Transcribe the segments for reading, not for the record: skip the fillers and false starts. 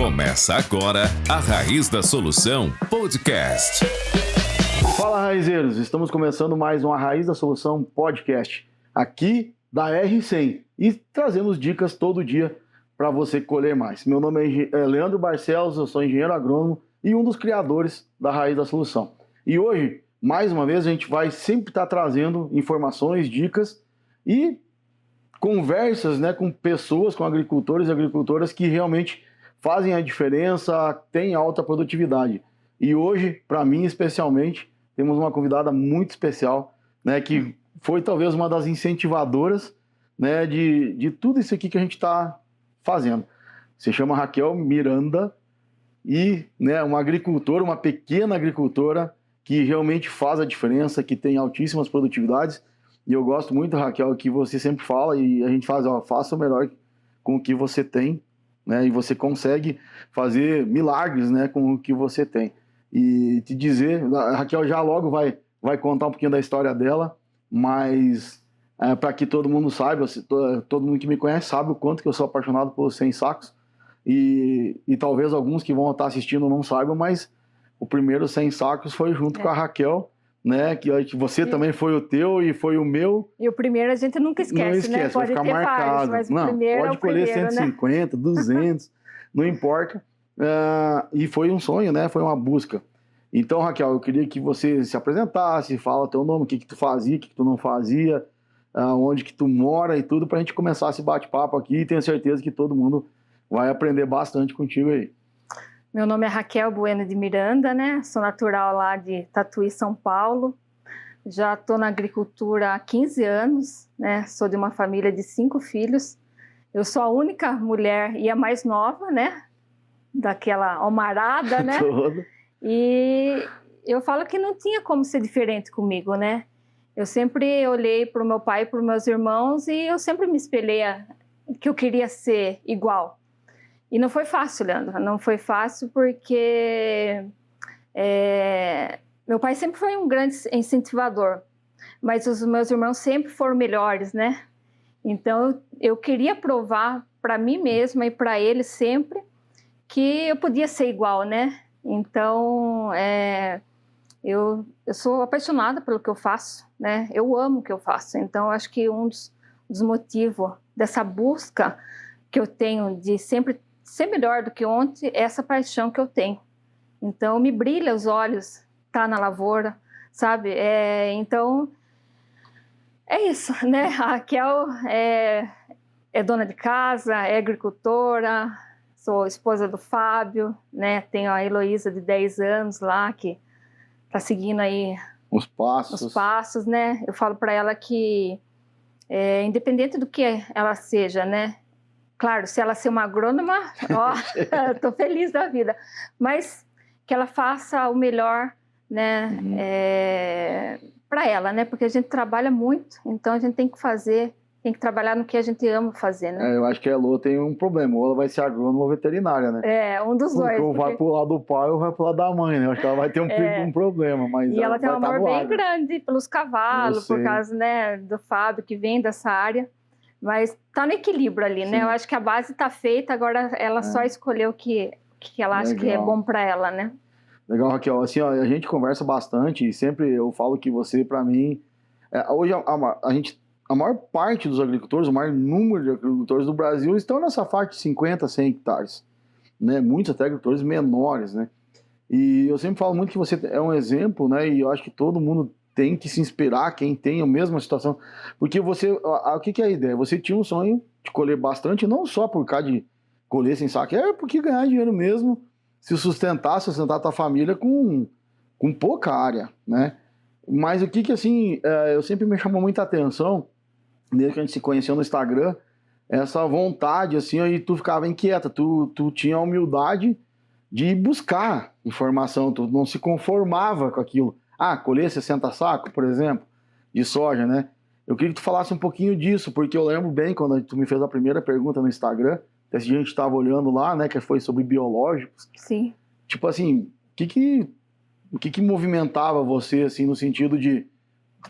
Começa agora a Raiz da Solução Podcast. Fala, raizeiros! Estamos começando mais uma Raiz da Solução Podcast, aqui da R100, e trazemos dicas todo dia para você colher mais. Meu nome é Leandro Barcelos, eu sou engenheiro agrônomo e um dos criadores da Raiz da Solução. E hoje, mais uma vez, a gente vai sempre estar trazendo informações, dicas e conversas, né, com pessoas, com agricultores e agricultoras que realmente fazem a diferença, têm alta produtividade. E hoje, para mim especialmente, temos uma convidada muito especial, né, que foi talvez uma das incentivadoras, né, de tudo isso aqui que a gente está fazendo. Se chama Raquel Miranda e, né, uma agricultora, uma pequena agricultora que realmente faz a diferença, que tem altíssimas produtividades. E eu gosto muito, Raquel, que você sempre fala e a gente faz, ó, faça o melhor com o que você tem, né? E você consegue fazer milagres, né, com o que você tem. E te dizer, a Raquel já logo vai contar um pouquinho da história dela, mas para que todo mundo saiba, todo mundo que me conhece sabe o quanto que eu sou apaixonado pelos 100 sacos. E talvez alguns que vão estar assistindo não saibam, mas o primeiro 100 sacos foi junto com a Raquel, né? Que você também foi o teu e foi o meu. E o primeiro a gente nunca esquece, não esquece, né? Vai ficar marcado. Vários, mas não, o primeiro pode é o colher primeiro, 150, né? 200, não importa. E foi um sonho, né? Foi uma busca. Então, Raquel, eu queria que você se apresentasse, fala o teu nome, o que tu fazia, o que tu não fazia, onde que tu mora e tudo, pra gente começar esse bate-papo aqui, e tenho certeza que todo mundo vai aprender bastante contigo aí. Meu nome é Raquel Bueno de Miranda, né? Sou natural lá de Tatuí, São Paulo. Já estou na agricultura há 15 anos, né? Sou de uma família de 5 filhos. Eu sou a única mulher e a mais nova, né? Daquela almarada, né? Todo. E eu falo que não tinha como ser diferente comigo, né? Eu sempre olhei para o meu pai e para os meus irmãos e eu sempre me espelhei que eu queria ser igual. E não foi fácil, Leandro, não foi fácil porque meu pai sempre foi um grande incentivador, mas os meus irmãos sempre foram melhores, né? Então eu queria provar para mim mesma e para eles sempre que eu podia ser igual, né? Então eu sou apaixonada pelo que eu faço, né? Eu amo o que eu faço, então acho que um dos motivos dessa busca que eu tenho de sempre ser melhor do que ontem, essa paixão que eu tenho. Então, me brilha os olhos, tá na lavoura, sabe? Então, é isso, né? A Raquel é dona de casa, é agricultora, sou esposa do Fábio, né? Tenho a Heloísa de 10 anos lá, que tá seguindo aí os passos, né? Eu falo para ela que, independente do que ela seja, né? Claro, se ela ser uma agrônoma, ó, tô feliz da vida. Mas que ela faça o melhor, né, para ela, né? Porque a gente trabalha muito, então a gente tem que trabalhar no que a gente ama fazer, né? Eu acho que a Elô tem um problema, ou ela vai ser agrônoma ou veterinária, né? Um dos dois. Ou vai pro lado do pai ou vai pro lado da mãe, né? Eu acho que ela vai ter um problema, mas e ela tem um amor bem agro. grande pelos cavalos, por causa, né, do Fábio, que vem dessa área. Mas tá no equilíbrio ali, né? Eu acho que a base tá feita, agora ela só escolheu o que ela acha que é bom para ela, né? Legal, Raquel. Assim, ó, a gente conversa bastante e sempre eu falo que você, para mim, hoje a maior parte dos agricultores, o maior número de agricultores do Brasil estão nessa faixa de 50, 100 hectares, né? Muitos até agricultores menores, né? E eu sempre falo muito que você é um exemplo, né? E eu acho que todo mundo tem que se inspirar, quem tem a mesma situação, porque o que é a ideia? Você tinha um sonho de colher bastante, não só por causa de colher sem saco, porque ganhar dinheiro mesmo, sustentar a tua família com pouca área, né? Mas o que assim, eu sempre me chamou muita atenção, desde que a gente se conheceu no Instagram, essa vontade, assim, aí tu ficava inquieta, tu tinha a humildade de buscar informação, tu não se conformava com aquilo. Colher 60 sacos, por exemplo, de soja, né? Eu queria que tu falasse um pouquinho disso, porque eu lembro bem quando tu me fez a primeira pergunta no Instagram, a gente estava olhando lá, né, que foi sobre biológicos. Sim. Tipo assim, o que movimentava você, assim, no sentido de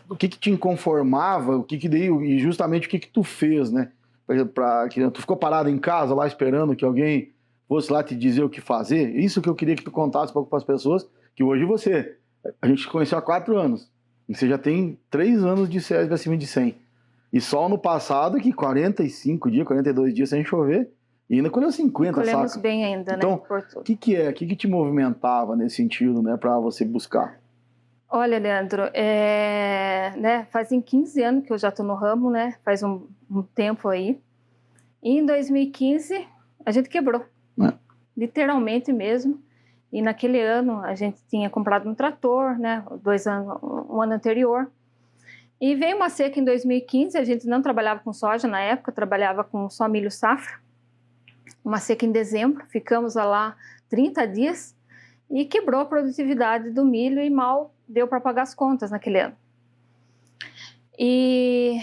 o que te inconformava, e justamente o que tu fez, né? Que tu ficou parado em casa lá esperando que alguém fosse lá te dizer o que fazer, isso que eu queria que tu contasse um pouco para as pessoas, que hoje a gente conheceu há 4 anos, e você já tem 3 anos de CESB acima de 100. E só ano passado, que 45 dias, 42 dias sem chover, e ainda colheu 50, colhemos saca? bem ainda, então, né? O que te movimentava nesse sentido, né, para você buscar? Olha, Leandro, né, fazem 15 anos que eu já estou no ramo, né? Faz um tempo aí. E em 2015, a gente quebrou. Literalmente mesmo. E naquele ano, a gente tinha comprado um trator, né? Um ano anterior. E veio uma seca em 2015, a gente não trabalhava com soja na época, trabalhava com só milho safra. Uma seca em dezembro, ficamos lá 30 dias e quebrou a produtividade do milho e mal deu para pagar as contas naquele ano. E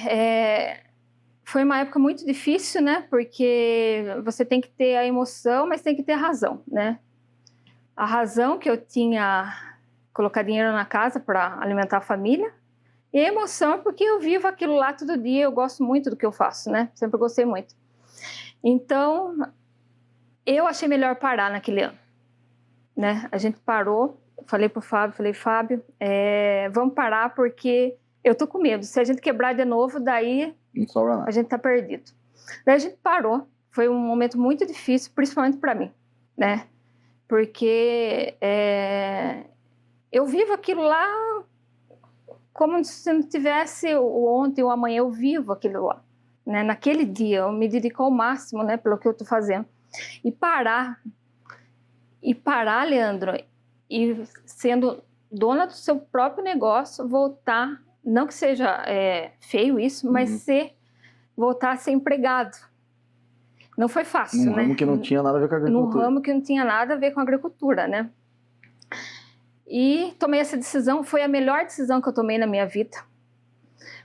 foi uma época muito difícil, né? Porque você tem que ter a emoção, mas tem que ter a razão, né? A razão que eu tinha colocar dinheiro na casa para alimentar a família, e a emoção porque eu vivo aquilo lá todo dia, eu gosto muito do que eu faço, né? Sempre gostei muito. Então, eu achei melhor parar naquele ano, né? A gente parou, falei pro Fábio, Fábio, vamos parar porque eu tô com medo. Se a gente quebrar de novo, daí a gente tá perdido. Daí a gente parou, foi um momento muito difícil, principalmente para mim, né? Porque eu vivo aquilo lá como se não tivesse o ontem ou amanhã, eu vivo aquilo lá, né? Naquele dia, eu me dedico ao máximo, né, pelo que eu estou fazendo. E parar, Leandro, e sendo dona do seu próprio negócio, voltar, não que seja feio isso, mas voltar a ser empregado. Não foi fácil, né? Num ramo que não tinha nada a ver com a agricultura. Num ramo que não tinha nada a ver com a agricultura, né? E tomei essa decisão, foi a melhor decisão que eu tomei na minha vida.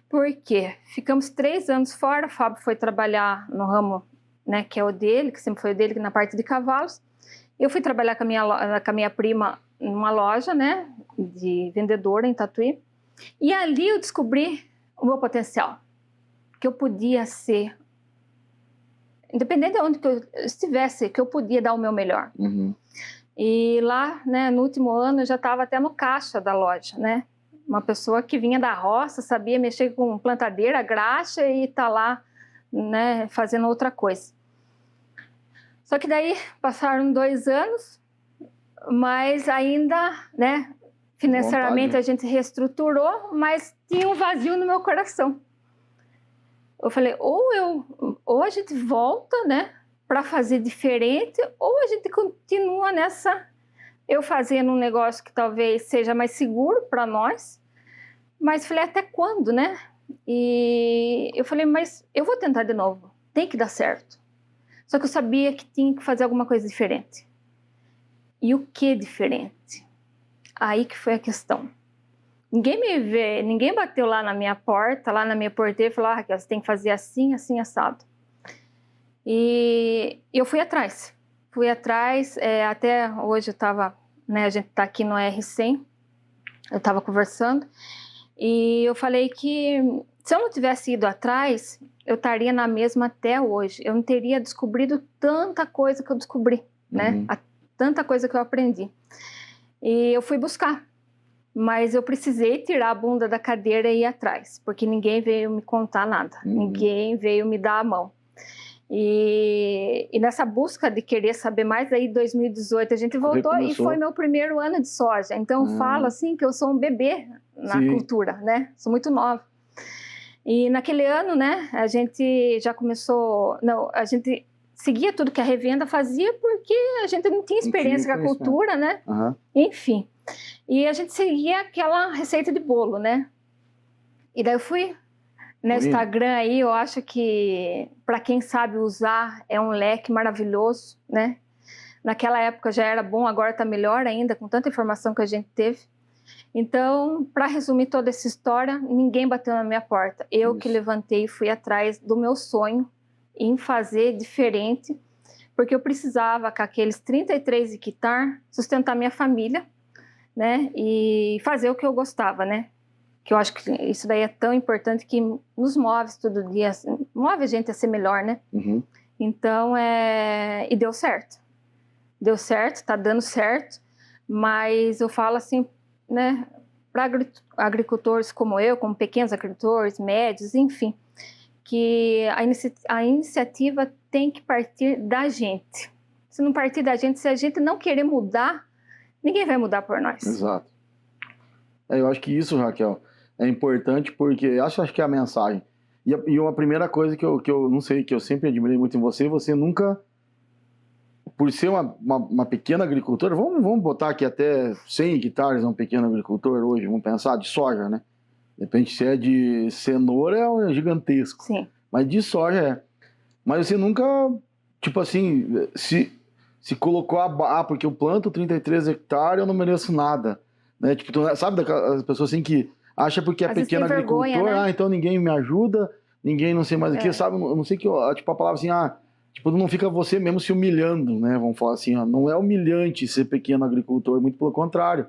Por quê? Ficamos 3 anos fora, o Fábio foi trabalhar no ramo, né, que é o dele, que sempre foi o dele, na parte de cavalos. Eu fui trabalhar com a minha prima numa loja, né, de vendedora em Tatuí. E ali eu descobri o meu potencial, que eu podia ser, independente de onde que eu estivesse, que eu podia dar o meu melhor. E lá, né, no último ano, eu já estava até no caixa da loja, né? Uma pessoa que vinha da roça, sabia mexer com plantadeira, graxa e tá lá, né, fazendo outra coisa. Só que daí passaram 2 anos, mas ainda, né, financeiramente a gente reestruturou, mas tinha um vazio no meu coração. Eu falei, ou a gente volta, né, para fazer diferente, ou a gente continua nessa, eu fazendo um negócio que talvez seja mais seguro para nós, mas falei, até quando, né? E eu falei, mas eu vou tentar de novo, tem que dar certo. Só que eu sabia que tinha que fazer alguma coisa diferente. E o que diferente? Aí que foi a questão. Ninguém me vê, ninguém bateu lá na minha porta, lá na minha porteira e falou, Raquel, você tem que fazer assim, assim, assado. E eu fui atrás, até hoje eu estava, né, a gente está aqui no R100, eu estava conversando, e eu falei que se eu não tivesse ido atrás, eu estaria na mesma até hoje, eu não teria descobrido tanta coisa que eu descobri, né, tanta coisa que eu aprendi. E eu fui buscar, mas eu precisei tirar a bunda da cadeira e ir atrás, porque ninguém veio me contar nada, ninguém veio me dar a mão. E nessa busca de querer saber mais, aí em 2018 a gente voltou e foi meu primeiro ano de soja. Então eu falo assim que eu sou um bebê na cultura, né? Sou muito nova. E naquele ano, né, a gente já começou... Não, a gente seguia tudo que a revenda fazia porque a gente não tinha experiência com a cultura, né? Enfim. E a gente seguia aquela receita de bolo, né? E daí eu fui... No Instagram aí, eu acho que, para quem sabe usar, é um leque maravilhoso, né? Naquela época já era bom, agora está melhor ainda, com tanta informação que a gente teve. Então, para resumir toda essa história, ninguém bateu na minha porta. Eu que levantei e fui atrás do meu sonho em fazer diferente, porque eu precisava, com aqueles 33 hectares, sustentar minha família, né? E fazer o que eu gostava, né? Que eu acho que isso daí é tão importante que nos move todo dia, move a gente a ser melhor, né? Então, e deu certo. deu certo, está dando certo, mas eu falo assim, né, para agricultores como eu, como pequenos agricultores, médios, enfim, que a iniciativa tem que partir da gente. Se não partir da gente, se a gente não querer mudar, ninguém vai mudar por nós. Exato. Eu acho que isso, Raquel, é importante porque acho que é a mensagem. E uma primeira coisa que eu não sei, que eu sempre admirei muito em você nunca, por ser uma pequena agricultora, vamos botar aqui até 100 hectares é um pequeno agricultor hoje, vamos pensar, de soja, né? De repente, se é de cenoura, é gigantesco. Sim. Mas de soja é. Mas você nunca, tipo assim, se colocou porque eu planto 33 hectares, eu não mereço nada. Né? Tipo, sabe as pessoas assim que acham porque é pequeno agricultor, vergonha, né? Então ninguém me ajuda, ninguém não sei mais o que, sabe? Eu não sei que, tipo, a palavra assim, tipo, não fica você mesmo se humilhando, né? Vamos falar assim, não é humilhante ser pequeno agricultor, muito pelo contrário,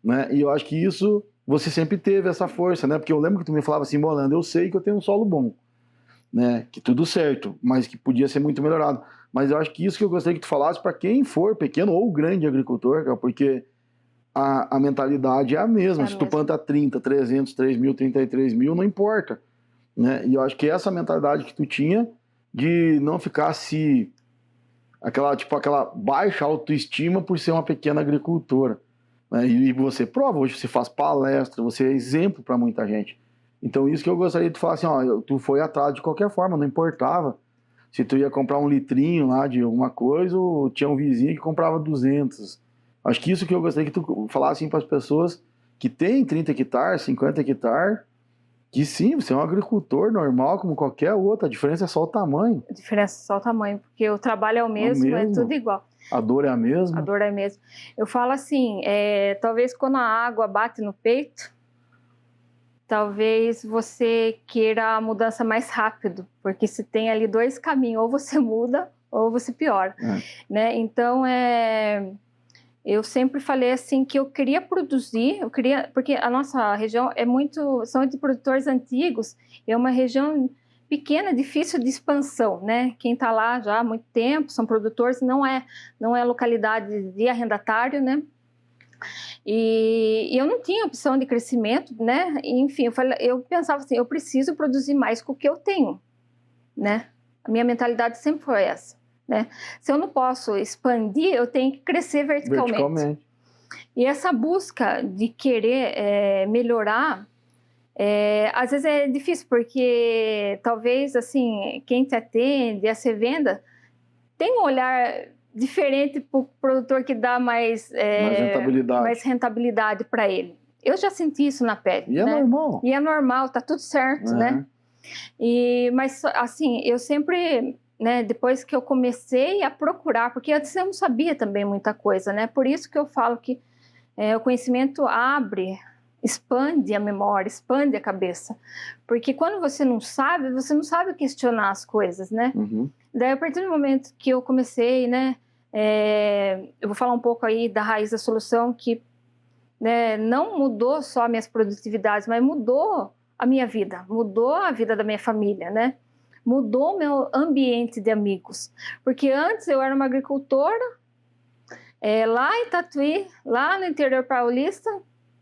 né? E eu acho que isso, você sempre teve essa força, né? Porque eu lembro que tu me falava assim, Rolando, eu sei que eu tenho um solo bom, né? Que tudo certo, mas que podia ser muito melhorado. Mas eu acho que isso que eu gostaria que tu falasse para quem for pequeno ou grande agricultor, cara, porque a mentalidade é a mesma. Se tu planta 30, 300, 3 mil, 33 mil, não importa, né? E eu acho que essa mentalidade que tu tinha de não ficar aquela baixa autoestima por ser uma pequena agricultora, né? E você prova, hoje você faz palestra, você é exemplo para muita gente. Então isso que eu gostaria de falar assim, tu foi atrás de qualquer forma, não importava se tu ia comprar um litrinho lá de alguma coisa ou tinha um vizinho que comprava 200. Acho que isso que eu gostaria que tu falasse para as pessoas que têm 30 hectares, 50 hectares, que sim, você é um agricultor normal como qualquer outro, a diferença é só o tamanho. A diferença é só o tamanho, porque o trabalho é o mesmo, é tudo igual. A dor é a mesma? A dor é a mesma. Eu falo assim, talvez quando a água bate no peito, talvez você queira a mudança mais rápido, porque se tem ali 2 caminhos, ou você muda ou você piora, né? Então, eu sempre falei assim que eu queria produzir, porque a nossa região são de produtores antigos, é uma região pequena, difícil de expansão, né? Quem está lá já há muito tempo, são produtores, não é localidade de arrendatário, né? E eu não tinha opção de crescimento, né? E, enfim, eu pensava assim, eu preciso produzir mais com o que eu tenho, né? A minha mentalidade sempre foi essa. Né? Se eu não posso expandir, eu tenho que crescer verticalmente. E essa busca de querer melhorar, às vezes é difícil, porque talvez assim, quem te atende, a ser venda, tem um olhar diferente para o produtor que dá mais rentabilidade para ele. Eu já senti isso na pele. E é normal. E é normal, tá tudo certo, né? Mas assim, eu sempre... Né, depois que eu comecei a procurar, porque antes eu não sabia também muita coisa, né? Por isso que eu falo que o conhecimento expande a memória, expande a cabeça. Porque quando você não sabe questionar as coisas, né? Uhum. Daí, a partir do momento que eu comecei, né? Eu vou falar um pouco aí da raiz da solução, que né, não mudou só minhas produtividades, mas mudou a minha vida, mudou a vida da minha família, né? Mudou meu ambiente de amigos, porque antes eu era uma agricultora lá em Tatuí, lá no interior paulista,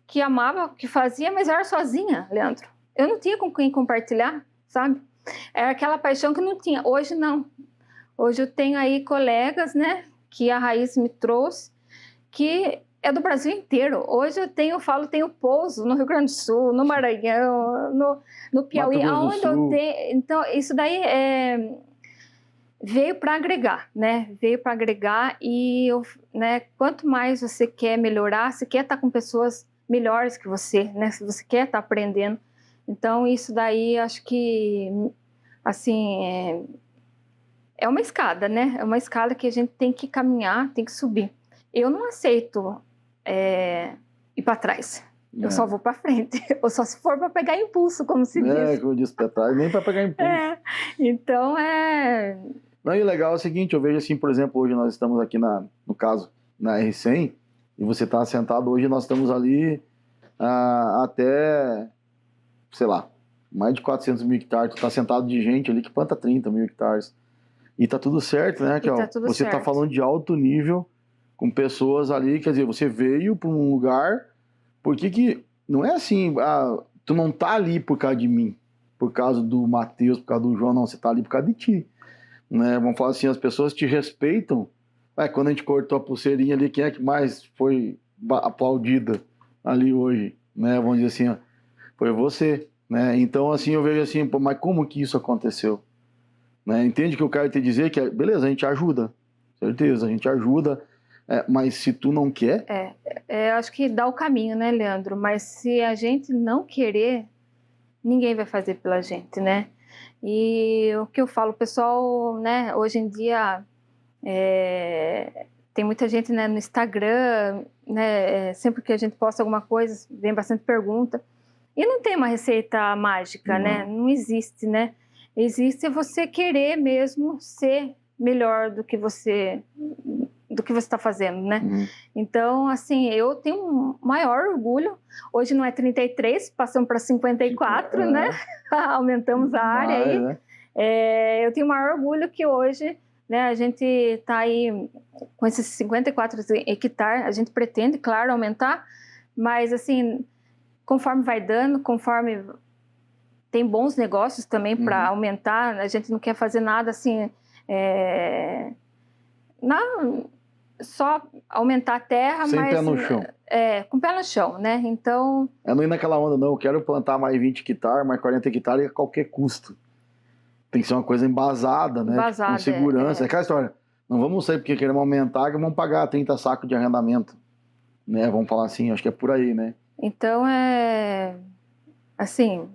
que amava o que fazia, mas eu era sozinha, Leandro. Eu não tinha com quem compartilhar, sabe? Era aquela paixão que não tinha. Hoje não. Hoje eu tenho aí colegas, né, que a Raiz me trouxe, que é do Brasil inteiro. Hoje eu tenho pouso no Rio Grande do Sul, no Maranhão, no Piauí, aonde eu tenho. Então, isso daí veio para agregar, né? Veio para agregar e, né, quanto mais você quer melhorar, você quer estar com pessoas melhores que você, né? Se você quer estar aprendendo. Então, isso daí, acho que, assim, é uma escada, né? É uma escada que a gente tem que caminhar, tem que subir. Eu não aceito ir para trás. Eu só vou para frente. Ou só se for para pegar impulso, como se diz. Como eu disse, para trás, nem para pegar impulso. Então, Não, e o legal é o seguinte, eu vejo assim, por exemplo, hoje nós estamos aqui, no caso, na R100, e você está sentado, hoje nós estamos ali até, sei lá, mais de 400 mil hectares, tu está sentado de gente ali que planta 30 mil hectares. E tá tudo certo, né, Raquel? Tá tudo você certo. Tá falando de alto nível, com pessoas ali, quer dizer, você veio para um lugar, porque que não é assim, tu não tá ali por causa de mim, por causa do Matheus, por causa do João, não, você tá ali por causa de ti, né? Vamos falar assim, as pessoas te respeitam. Quando a gente cortou a pulseirinha ali, quem é que mais foi aplaudida ali hoje, né? Vamos dizer assim, ó, foi você, né? Então, assim, eu vejo assim, pô, mas como que isso aconteceu? Né? Entende o que eu quero te dizer? Que, beleza, a gente ajuda, certeza, a gente ajuda, mas se tu não quer... Eu acho que dá o caminho, né, Leandro? Mas se a gente não querer, ninguém vai fazer pela gente, né? E o que eu falo, o pessoal, né, hoje em dia, tem muita gente, né, no Instagram, né, sempre que a gente posta alguma coisa, vem bastante pergunta. E não tem uma receita mágica, né? Não existe, né? Existe você querer mesmo ser melhor do que você está fazendo, né? Então, assim, eu tenho um maior orgulho. Hoje não é 33, passamos para 54, né? Aumentamos a área aí. Né? Eu tenho o maior orgulho que hoje, né, a gente está aí com esses 54 hectares. A gente pretende, claro, aumentar, mas, assim, conforme vai dando, conforme tem bons negócios também para aumentar, a gente não quer fazer nada assim, só aumentar a terra, sem mas... pé no chão. Com pé no chão, né? Então... não ir naquela onda, não, eu quero plantar mais 20 hectares, mais 40 hectares a qualquer custo. Tem que ser uma coisa embasada, né? Embasada, com segurança. É aquela história, não vamos sair porque queremos aumentar que vamos pagar 30 sacos de arrendamento. Né? Vamos falar assim, acho que é por aí, né? Então, assim,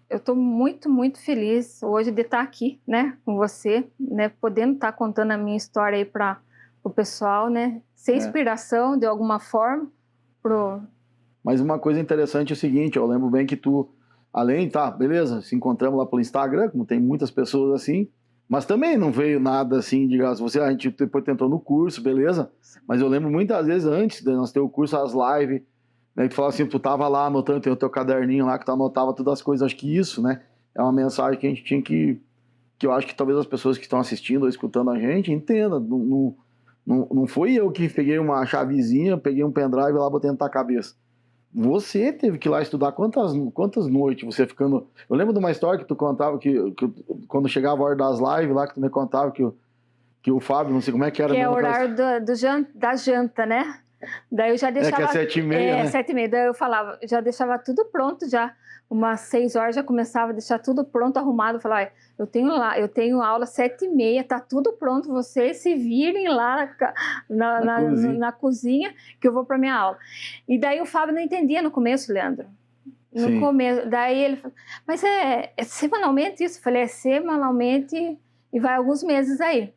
eu estou muito, muito feliz hoje de estar aqui, né, com você, né, podendo estar contando a minha história aí para o pessoal, né, ser inspiração de alguma forma. Mas uma coisa interessante é o seguinte, eu lembro bem que tu, beleza, se encontramos lá pelo Instagram, como tem muitas pessoas assim, mas também não veio nada assim de graça. A gente depois tentou no curso, beleza? Mas eu lembro muitas vezes antes de nós ter o curso, as lives, né, que tu falava assim, tu tava lá anotando, tem o teu caderninho lá que tu anotava todas as coisas. Acho que isso, né, é uma mensagem que a gente tinha que eu acho que talvez as pessoas que estão assistindo ou escutando a gente entendam. Não foi eu que peguei uma chavezinha, peguei um pendrive lá, botei na tua cabeça. Você teve que ir lá estudar quantas noites você ficando... Eu lembro de uma história que tu contava que quando chegava a hora das lives lá, que tu me contava que o Fábio, não sei como é que era... Que é o horário da janta, né? Daí eu já deixava... que é 7h30, né? 7h30. Daí eu falava, já deixava tudo pronto já. Umas 6 horas já começava a deixar tudo pronto, arrumado. Eu falava, eu tenho aula 7h30, tá tudo pronto, vocês se virem lá na cozinha que eu vou para minha aula. E daí o Fábio não entendia no começo, Leandro. No começo. Daí ele falou, mas é semanalmente isso? Eu falei, é semanalmente e vai alguns meses aí.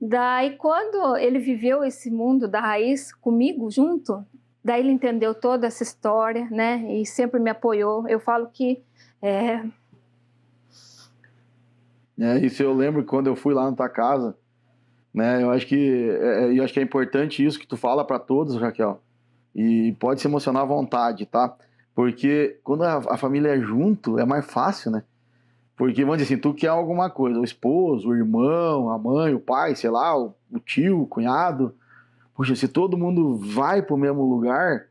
Daí, quando ele viveu esse mundo da raiz comigo junto, daí ele entendeu toda essa história, né? E sempre me apoiou. Eu falo que... Isso eu lembro quando eu fui lá na tua casa, né? Eu acho que é importante isso que tu fala para todos, Raquel. E pode se emocionar à vontade, tá? Porque quando a família é junto, é mais fácil, né? Porque, vamos dizer assim, tu quer alguma coisa, o esposo, o irmão, a mãe, o pai, sei lá, o tio, o cunhado. Poxa, se todo mundo vai pro mesmo lugar,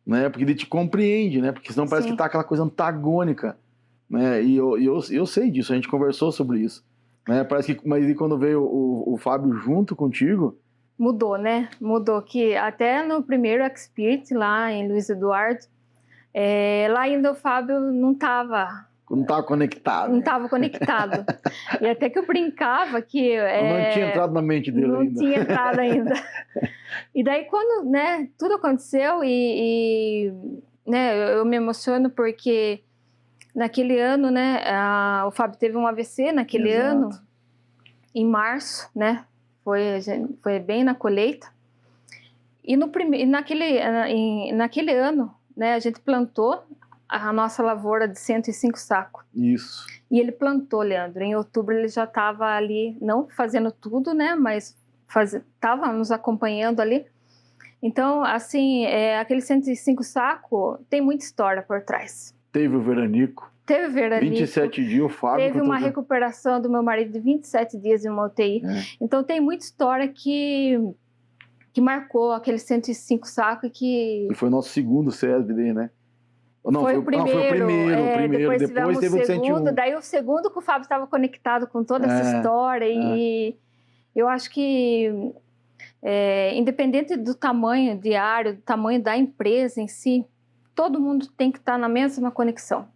né? Porque ele te compreende, né? Porque senão parece que tá aquela coisa antagônica, né? E eu sei disso, a gente conversou sobre isso, né? Parece que, mas quando veio o Fábio junto contigo... Mudou, né? Mudou, que até no primeiro Expert lá em Luiz Eduardo, lá ainda o Fábio não estava conectado. Não estava conectado. E até que eu brincava que... não tinha entrado na mente dele ainda. Não tinha entrado ainda. E daí quando, né, tudo aconteceu né, eu me emociono porque naquele ano, né, o Fábio teve um AVC naquele ano, em março, né, foi bem na colheita. E naquele ano, né, a gente plantou a nossa lavoura de 105 sacos. Isso. E ele plantou, Leandro. Em outubro ele já estava ali, não fazendo tudo, né? Mas estava nos acompanhando ali. Então, assim, aquele 105 sacos tem muita história por trás. Teve o veranico. 27 dias, o Fábio... Teve uma recuperação do meu marido de 27 dias em uma UTI. Então, tem muita história que que marcou aquele 105 sacos que... E foi o nosso segundo CESB, né? Não, foi o primeiro. Foi o primeiro. Depois teve o segundo, 101. daí o segundo que o Fábio estava conectado com toda essa história. E eu acho que, independente do tamanho diário, do tamanho da empresa em si, todo mundo tem que estar na mesma conexão.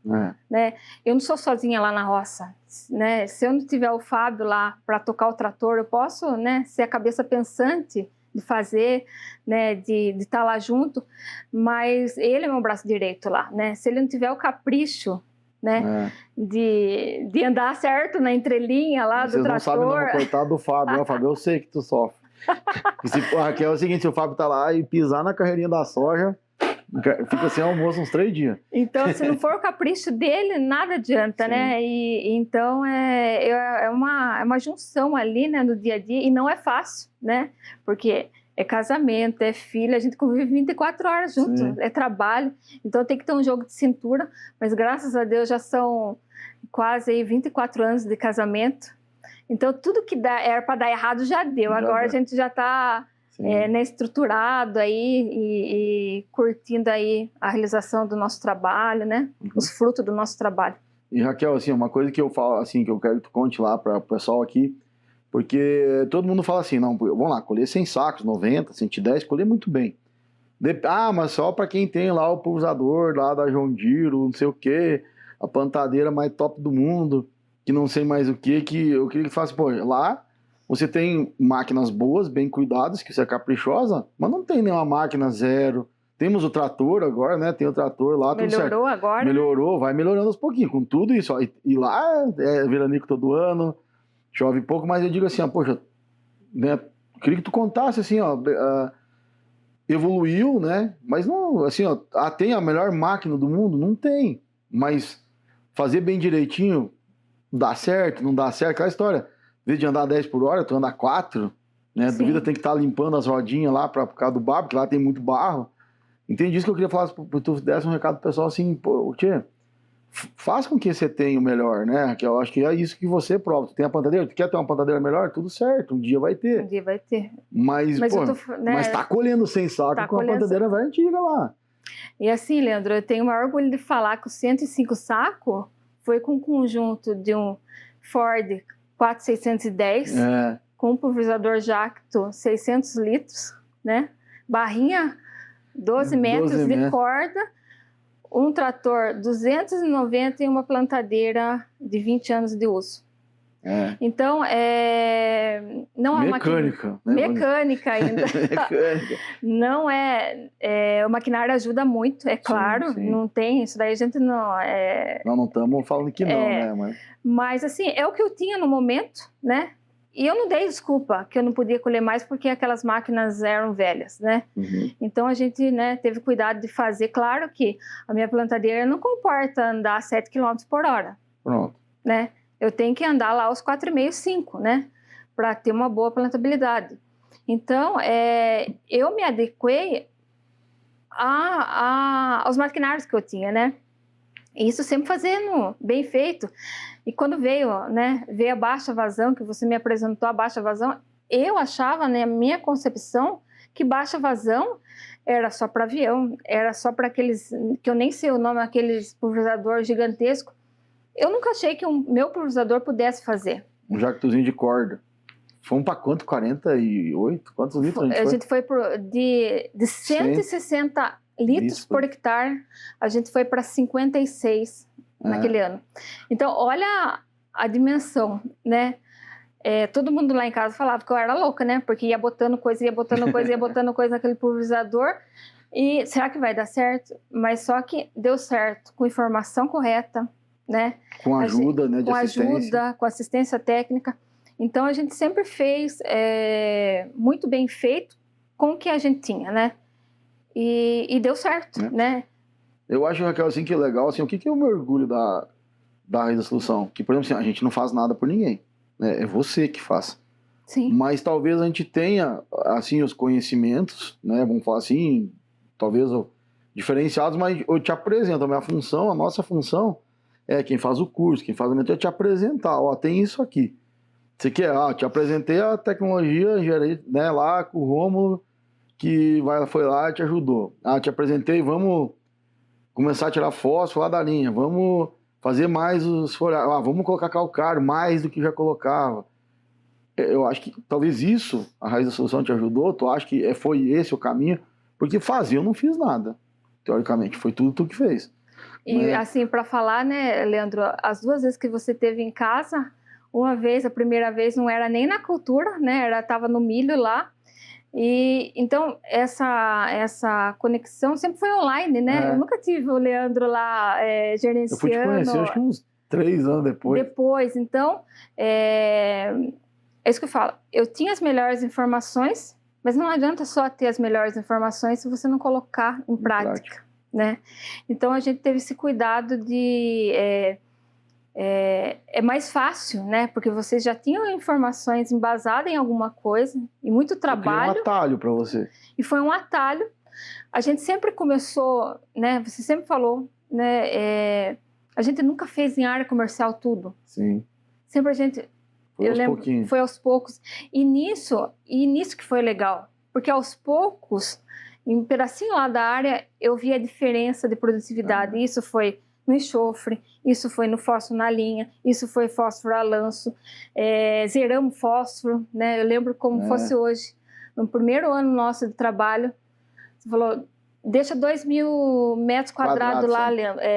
Né? Eu não sou sozinha lá na roça. Né? Se eu não tiver o Fábio lá para tocar o trator, eu posso, né, ser a cabeça pensante de fazer, né, de estar lá junto, mas ele é meu braço direito lá, né? Se ele não tiver o capricho, né, de andar certo na entrelinha lá do trator... Vocês não sabem não, coitado do Fábio. Fábio, eu sei que tu sofre. Raquel, é o seguinte, se o Fábio tá lá e pisar na carreirinha da soja, fica sem almoço uns 3 dias. Então, se não for o capricho dele, nada adianta, né? Então, é uma junção ali, né, no dia a dia, e não é fácil, né? Porque é casamento, é filho, a gente convive 24 horas junto, é trabalho, então tem que ter um jogo de cintura, mas graças a Deus já são quase aí 24 anos de casamento, então tudo que era para dar errado já deu, agora a gente já está... né, estruturado aí e curtindo aí a realização do nosso trabalho, né? Os frutos do nosso trabalho. E Raquel, assim, uma coisa que eu falo, assim, que eu quero que tu conte lá para o pessoal aqui, porque todo mundo fala assim, não, vamos lá, colher 100 sacos, 90, 110, colher muito bem. Mas só para quem tem lá o pulverizador lá da John Deere, não sei o quê, a plantadeira mais top do mundo, que não sei mais o que eu queria que faça, pô, lá você tem máquinas boas, bem cuidadas, que você é caprichosa, mas não tem nenhuma máquina zero. Temos o trator agora, né? Tem o trator lá, tudo certo. Melhorou agora? Melhorou, vai melhorando aos pouquinhos, com tudo isso. Ó. E lá é veranico todo ano, chove pouco, mas eu digo assim, ó, poxa, né? Queria que tu contasse assim, ó, evoluiu, né? Mas não, assim, ó, tem a melhor máquina do mundo? Não tem. Mas fazer bem direitinho, dá certo, não dá certo, aquela história. Em vez de andar 10 por hora, tu anda 4, né? A duvida tem que estar limpando as rodinhas lá por causa do barro, porque lá tem muito barro. Entende isso que eu queria falar, para tu desse um recado pro pessoal assim, pô, tchê, faz com que você tenha o melhor, né? Que eu acho que é isso que você prova. Tu tem a plantadeira, tu quer ter uma plantadeira melhor? Tudo certo, um dia vai ter. Um dia vai ter. Mas pô, mas tá colhendo 100 sacos com a plantadeira velha antiga lá. E assim, Leandro, eu tenho o maior orgulho de falar que o 105 saco foi com um conjunto de um Ford 4610, com um pulverizador Jacto 600 litros, né? Barrinha 12 metros de corda, um trator 290 e uma plantadeira de 20 anos de uso. Então, não é mecânica. Mecânica ainda. Mecânica. Não o maquinário ajuda muito, é claro, sim. Não tem, isso daí a gente não... Não estamos falando que não, né? Mas, assim, é o que eu tinha no momento, né? E eu não dei desculpa que eu não podia colher mais porque aquelas máquinas eram velhas, né? Então, a gente, né, teve cuidado de fazer. Claro que a minha plantadeira não comporta andar 7 km por hora. Pronto. Né? Eu tenho que andar lá aos 4,5, 5, né? Para ter uma boa plantabilidade. Então, eu me adequei aos maquinários que eu tinha, né? Isso sempre fazendo bem feito. E quando veio a baixa vazão, que você me apresentou a baixa vazão, eu achava, na minha concepção, que baixa vazão era só para avião, era só para aqueles, que eu nem sei o nome, aqueles pulverizador gigantesco. Eu nunca achei que o meu pulverizador pudesse fazer. Um jactozinho de corda. Fomos para quanto? 48? Quantos litros a gente foi? De 160 litros por hectare, a gente foi para 56 naquele ano. Então, olha a dimensão, né? Todo mundo lá em casa falava que eu era louca, né? Porque ia botando coisa naquele pulverizador. E será que vai dar certo? Mas só que deu certo, com informação correta, né? Com ajuda, né? De assistência. Com assistência técnica. Então, a gente sempre fez muito bem feito com o que a gente tinha, né? E deu certo, né? Eu acho, Raquel, assim, que é legal, assim, o que é o meu orgulho da Raiz da Solução? Que, por exemplo, assim, a gente não faz nada por ninguém, né? É você que faz. Sim. Mas talvez a gente tenha, assim, os conhecimentos, né? Vamos falar assim, talvez diferenciados, mas eu te apresento. A nossa função é quem faz o curso, quem faz o mentor, é te apresentar. Ó, tem isso aqui. Você quer? Te apresentei a tecnologia, gerei, né, lá com o Rômulo, que foi lá e te ajudou. Ah, te apresentei, vamos começar a tirar fósforo lá da linha, vamos fazer mais os folhados, vamos colocar calcário mais do que já colocava. Eu acho que talvez isso, a Raiz da Solução te ajudou, tu acha que foi esse o caminho? Porque fazer eu não fiz nada, teoricamente, foi tudo tu que fez. E né? assim, para falar, né, Leandro, as 2 vezes que você teve em casa, uma vez, a primeira vez não era nem na cultura, né, estava no milho lá, e então essa conexão sempre foi online, né, eu nunca tive o Leandro lá gerenciando. Eu fui te conhecer, acho que uns 3 anos depois. Então, é isso que eu falo, eu tinha as melhores informações, mas não adianta só ter as melhores informações se você não colocar em prática. Né? Então a gente teve esse cuidado de é mais fácil, né? Porque vocês já tinham informações embasadas em alguma coisa e muito trabalho. Um atalho para você. E foi um atalho. A gente sempre começou, né? Você sempre falou, né? A gente nunca fez em área comercial tudo. Sim. Sempre a gente foi aos poucos. E nisso que foi legal, porque aos poucos, em um pedacinho lá da área, eu vi a diferença de produtividade. Isso foi no enxofre, isso foi no fósforo na linha, isso foi fósforo a lanço, zeramos fósforo, né? Eu lembro como fosse hoje. No primeiro ano nosso de trabalho, você falou, deixa 2.000 metros quadrados lá,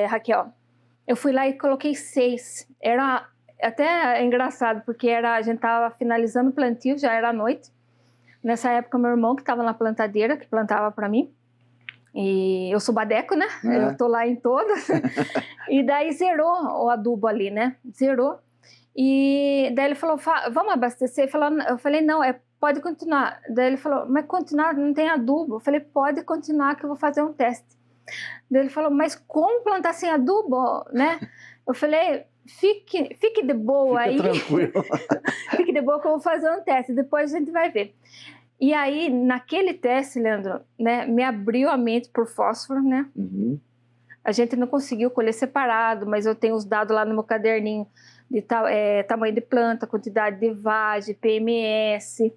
Raquel. Eu fui lá e coloquei 6. Era até engraçado, porque a gente estava finalizando o plantio, já era à noite. Nessa época, meu irmão, que estava na plantadeira, que plantava para mim, e eu sou badeco, né? Eu tô lá em todas. E daí zerou o adubo ali, né? Zerou. E daí ele falou, vamos abastecer? Eu falei, não, pode continuar. Daí ele falou, mas continuar, não tem adubo. Eu falei, pode continuar que eu vou fazer um teste. Daí ele falou, mas como plantar sem adubo, né? Eu falei, fique de boa aí. Tranquilo. Fique de boa que eu vou fazer um teste, depois a gente vai ver. E aí, naquele teste, Leandro, né, me abriu a mente por fósforo, né? Uhum. A gente não conseguiu colher separado, mas eu tenho os dados lá no meu caderninho de tamanho de planta, quantidade de vagem, PMS.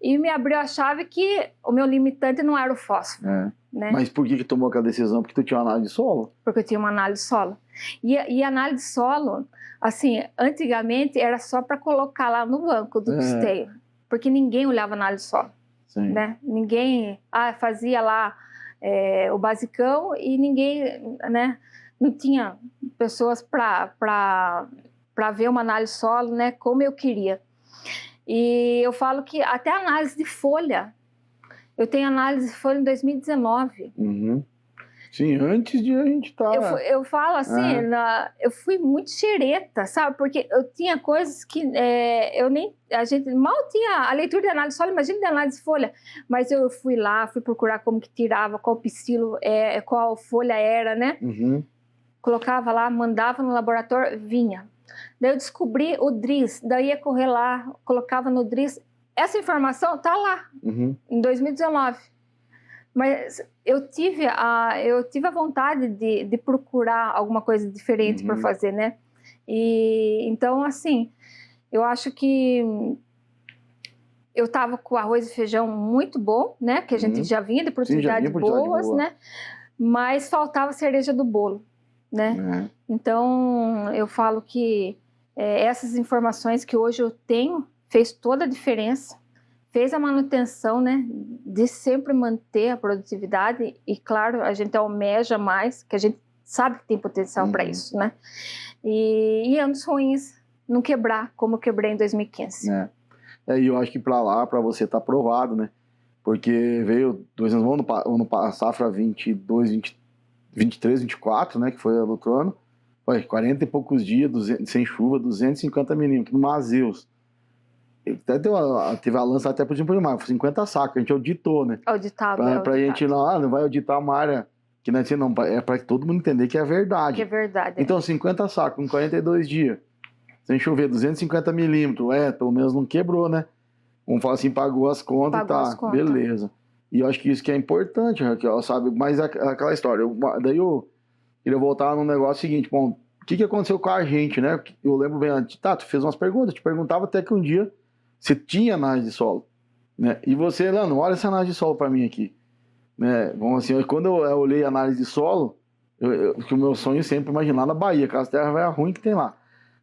E me abriu a chave que o meu limitante não era o fósforo. Né? Mas por que tomou aquela decisão? Porque tu tinha uma análise de solo? Porque eu tinha uma análise de solo. E análise de solo, assim, antigamente era só para colocar lá no banco do custeio, porque ninguém olhava análise de solo. Sim. Né? Ninguém fazia lá o basicão e ninguém, né? Não tinha pessoas para ver uma análise de solo, né? Como eu queria. E eu falo que até a análise de folha, eu tenho análise de folha em 2019. Uhum. Sim, antes de a gente estar... Eu falo assim, eu fui muito xereta, sabe? Porque eu tinha coisas que a gente mal tinha a leitura de análise de solo, imagina de análise de folha. Mas eu fui lá, fui procurar como que tirava, qual psilo, qual folha era, né? Uhum. Colocava lá, mandava no laboratório, vinha. Daí eu descobri o DRIS, daí ia correr lá, colocava no DRIS. Essa informação tá lá, em 2019. Mas eu tive a vontade de procurar alguma coisa diferente para fazer, né? E então, assim, eu acho que eu estava com arroz e feijão muito bom, né? Que a gente já vinha de produtividade boas, né? Mas faltava a cereja do bolo, né? Então, eu falo que essas informações que hoje eu tenho fez toda a diferença. Fez a manutenção, né, de sempre manter a produtividade e, claro, a gente almeja mais, que a gente sabe que tem potencial para isso, né? E anos ruins, não quebrar como eu quebrei em 2015. E eu acho que para você tá aprovado, né? Porque veio 2 anos, ano safra 22, 23, 24, né, que foi o outro ano, foi 40 e poucos dias, sem chuva, 250 milímetros, no Mazeus. Até teve a lança até por exemplo de mar, 50 sacos, a gente auditou, né? Auditado. Pra gente não vai auditar uma área que não é assim, não, é pra todo mundo entender que é verdade. Que é verdade. Então, 50 sacos, em 42 dias, sem chover, 250 milímetros, pelo menos não quebrou, né? Vamos falar assim, pagou as contas e tá, beleza. E eu acho que isso que é importante, Raquel, sabe? Mas aquela história, daí eu queria voltar no negócio seguinte, bom, o que aconteceu com a gente, né? Eu lembro bem antes, tu fez umas perguntas, te perguntava até que um dia você tinha análise de solo. Né? E você, Leandro, olha essa análise de solo para mim aqui. Né? Bom, assim, quando eu olhei a análise de solo, que o meu sonho sempre imaginar na Bahia, aquelas terras ruins que tem lá.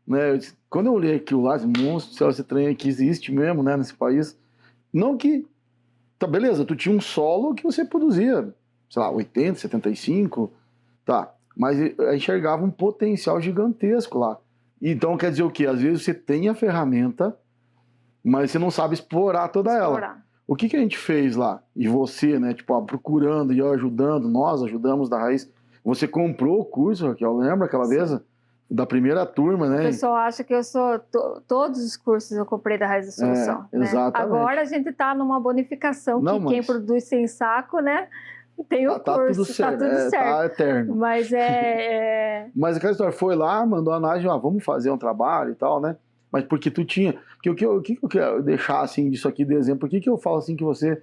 Né? Quando eu olhei aquilo lá, monstro, céu, esse trem aqui existe mesmo, né, nesse país. Não que... Tá, beleza, tu tinha um solo que você produzia, sei lá, 80, 75, tá. Mas eu enxergava um potencial gigantesco lá. Então quer dizer o quê? Às vezes você tem a ferramenta, mas você não sabe explorar toda ela. O que a gente fez lá? E você, né, tipo, procurando e eu ajudando, nós ajudamos da Raiz. Você comprou o curso, Raquel, lembra aquela vez? Da primeira turma, né? O pessoal acha que eu sou... Todos os cursos eu comprei da Raiz da Solução. Né? Exatamente. Agora a gente está numa bonificação que quem produz sem saco, né? Tem o curso, tá tudo certo. Tá eterno. Mas Mas aquela história, foi lá, mandou a análise, vamos fazer um trabalho e tal, né? Mas porque tu tinha... Porque o que eu quero deixar, assim, disso aqui de exemplo? Por que eu falo, assim, que você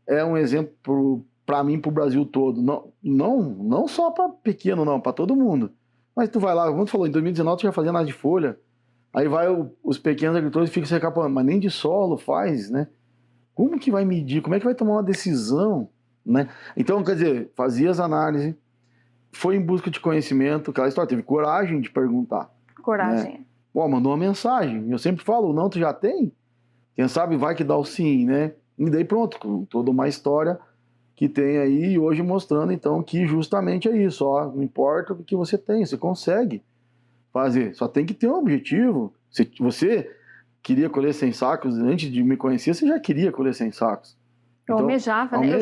é um exemplo para mim, pro Brasil todo? Não só para pequeno, não, para todo mundo. Mas tu vai lá, como tu falou, em 2019 tu já fazia análise de folha, aí vai os pequenos agricultores e ficam se recapando, mas nem de solo faz, né? Como que vai medir? Como é que vai tomar uma decisão? Né? Então, quer dizer, fazia as análises, foi em busca de conhecimento, aquela história, teve coragem de perguntar. Coragem. Né? Pô, mandou uma mensagem, eu sempre falo, não, tu já tem? Quem sabe vai que dá o sim, né? E daí pronto, com toda uma história que tem aí hoje mostrando então que justamente é isso, ó, não importa o que você tem, você consegue fazer, só tem que ter um objetivo. Se você queria colher 100 sacos, antes de me conhecer, você já queria colher 100 sacos. Eu então, almejava, né?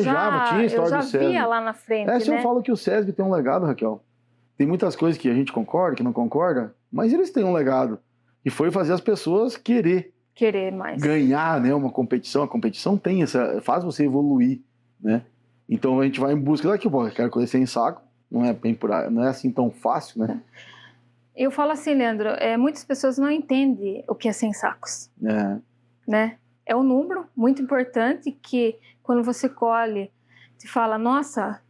Tinha história eu do já SESB. via lá na frente, Se eu falo que o SESB tem um legado, Raquel, tem muitas coisas que a gente concorda, que não concorda, mas eles têm um legado, e foi fazer as pessoas querer mais. Ganhar, né, uma competição. A competição tem faz você evoluir, né? Então a gente vai em busca daqui, pô, eu quero colher 100 sacos, não é assim tão fácil, né? Eu falo assim, Leandro, muitas pessoas não entendem o que é 100 sacos. Né? É um número muito importante que quando você colhe, te fala, nossa,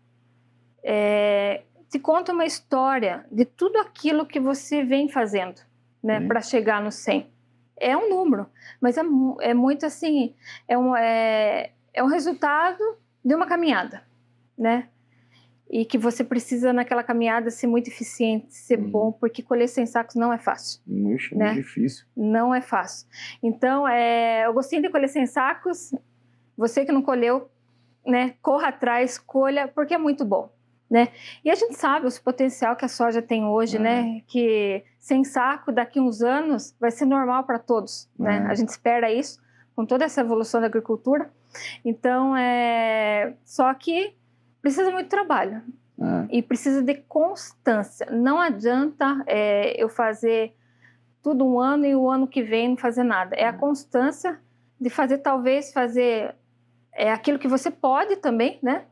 te conta uma história de tudo aquilo que você vem fazendo, né, para chegar no 100. É um número, mas é muito assim, é um resultado de uma caminhada, né? E que você precisa naquela caminhada ser muito eficiente, ser bom, porque colher 100 sacos não é fácil. Muito né? Difícil. Não é fácil. Então, eu gostei de colher 100 sacos, você que não colheu, né, corra atrás, colha, porque é muito bom. Né? E a gente sabe o potencial que a soja tem hoje, né? Que 100 saco daqui a uns anos vai ser normal para todos, né? A gente espera isso com toda essa evolução da agricultura. Então, só que precisa muito trabalho e precisa de constância. Não adianta eu fazer tudo um ano e o ano que vem não fazer nada. É a constância de talvez fazer aquilo que você pode também, né?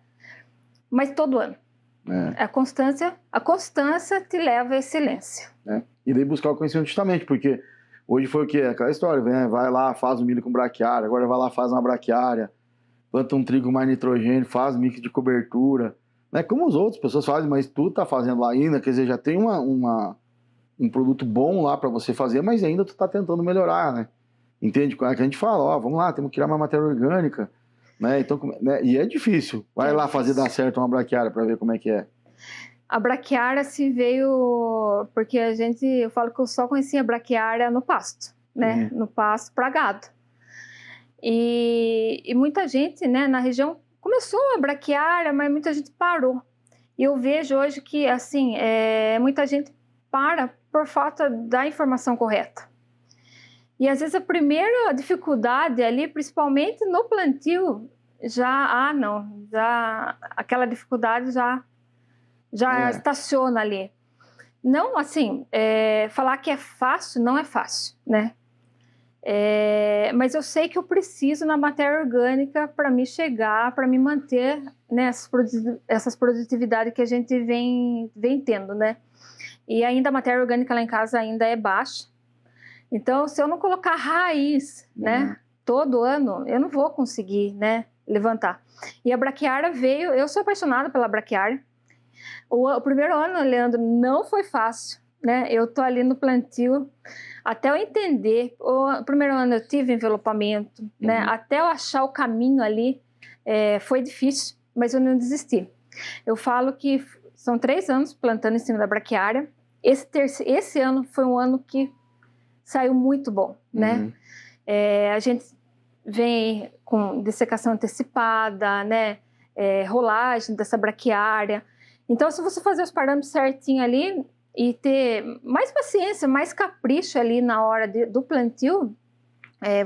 Mas todo ano. A constância te leva à excelência. E daí buscar o conhecimento justamente, porque hoje foi o quê? Aquela história, né? Vai lá, faz o milho com braquiária, agora vai lá, faz uma braquiária, planta um trigo mais nitrogênio, faz mix de cobertura, né? Como as outras pessoas fazem, mas tu tá fazendo lá ainda, quer dizer, já tem um produto bom lá para você fazer, mas ainda tu tá tentando melhorar, né? Entende? Que a gente fala, vamos lá, temos que criar uma matéria orgânica, né? Então, né? E é difícil. Vai lá fazer dar certo uma braquiária para ver como é que é. A braquiária se veio porque eu falo que eu só conhecia a braquiária no pasto, né? No pasto para gado. E muita gente, né, na região começou a braquiária, mas muita gente parou. E eu vejo hoje que, assim, muita gente para por falta da informação correta. E às vezes a primeira dificuldade ali, principalmente no plantio, aquela dificuldade já estaciona ali. Não, assim, falar que é fácil, não é fácil, né? Mas eu sei que eu preciso na matéria orgânica para me chegar, para me manter, né, essas produtividades que a gente vem tendo, né? E ainda a matéria orgânica lá em casa ainda é baixa. Então, se eu não colocar raiz, né, todo ano, eu não vou conseguir, né, levantar. E a braquiária veio, eu sou apaixonada pela braquiária. O primeiro ano, Leandro, não foi fácil, né? Eu tô ali no plantio, até eu entender. O primeiro ano eu tive envelopamento, né? Até eu achar o caminho ali, foi difícil, mas eu não desisti. Eu falo que são 3 anos plantando em cima da braquiária. Esse ano foi um ano que saiu muito bom, né? A gente vem com dessecação antecipada, né? Rolagem dessa braquiária. Então, se você fazer os parâmetros certinho ali e ter mais paciência, mais capricho ali na hora do plantio,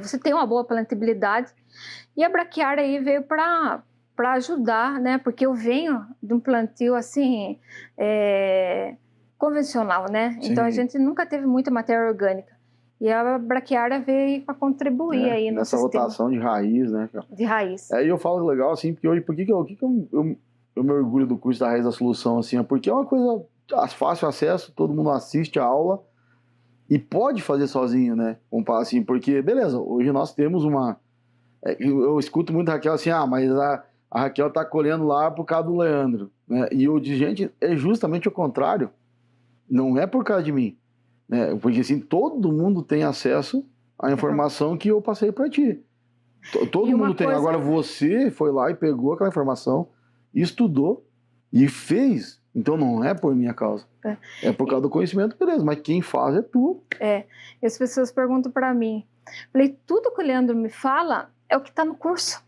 você tem uma boa plantabilidade. E a braquiária aí veio para ajudar, né? Porque eu venho de um plantio assim convencional, né? Sim. Então a gente nunca teve muita matéria orgânica. E a braquiária veio para contribuir aí no nessa sistema rotação de raiz, né? de raiz. E eu falo legal assim, porque hoje, por que eu me orgulho do curso da Raiz da Solução, assim, porque é uma coisa fácil acesso, todo mundo assiste a aula e pode fazer sozinho, né? Vamos falar assim, porque, beleza, hoje nós temos uma... eu escuto muito a Raquel assim, mas a Raquel tá colhendo lá por causa do Leandro, né? E eu digo, gente, é justamente o contrário. Não é por causa de mim, né? Porque assim, todo mundo tem acesso à informação que eu passei para ti. Todo mundo tem. Agora você foi lá e pegou aquela informação, estudou e fez. Então não é por minha causa. É por causa do conhecimento, beleza. Mas quem faz é tu. E as pessoas perguntam para mim. Falei, tudo que o Leandro me fala é o que está no curso.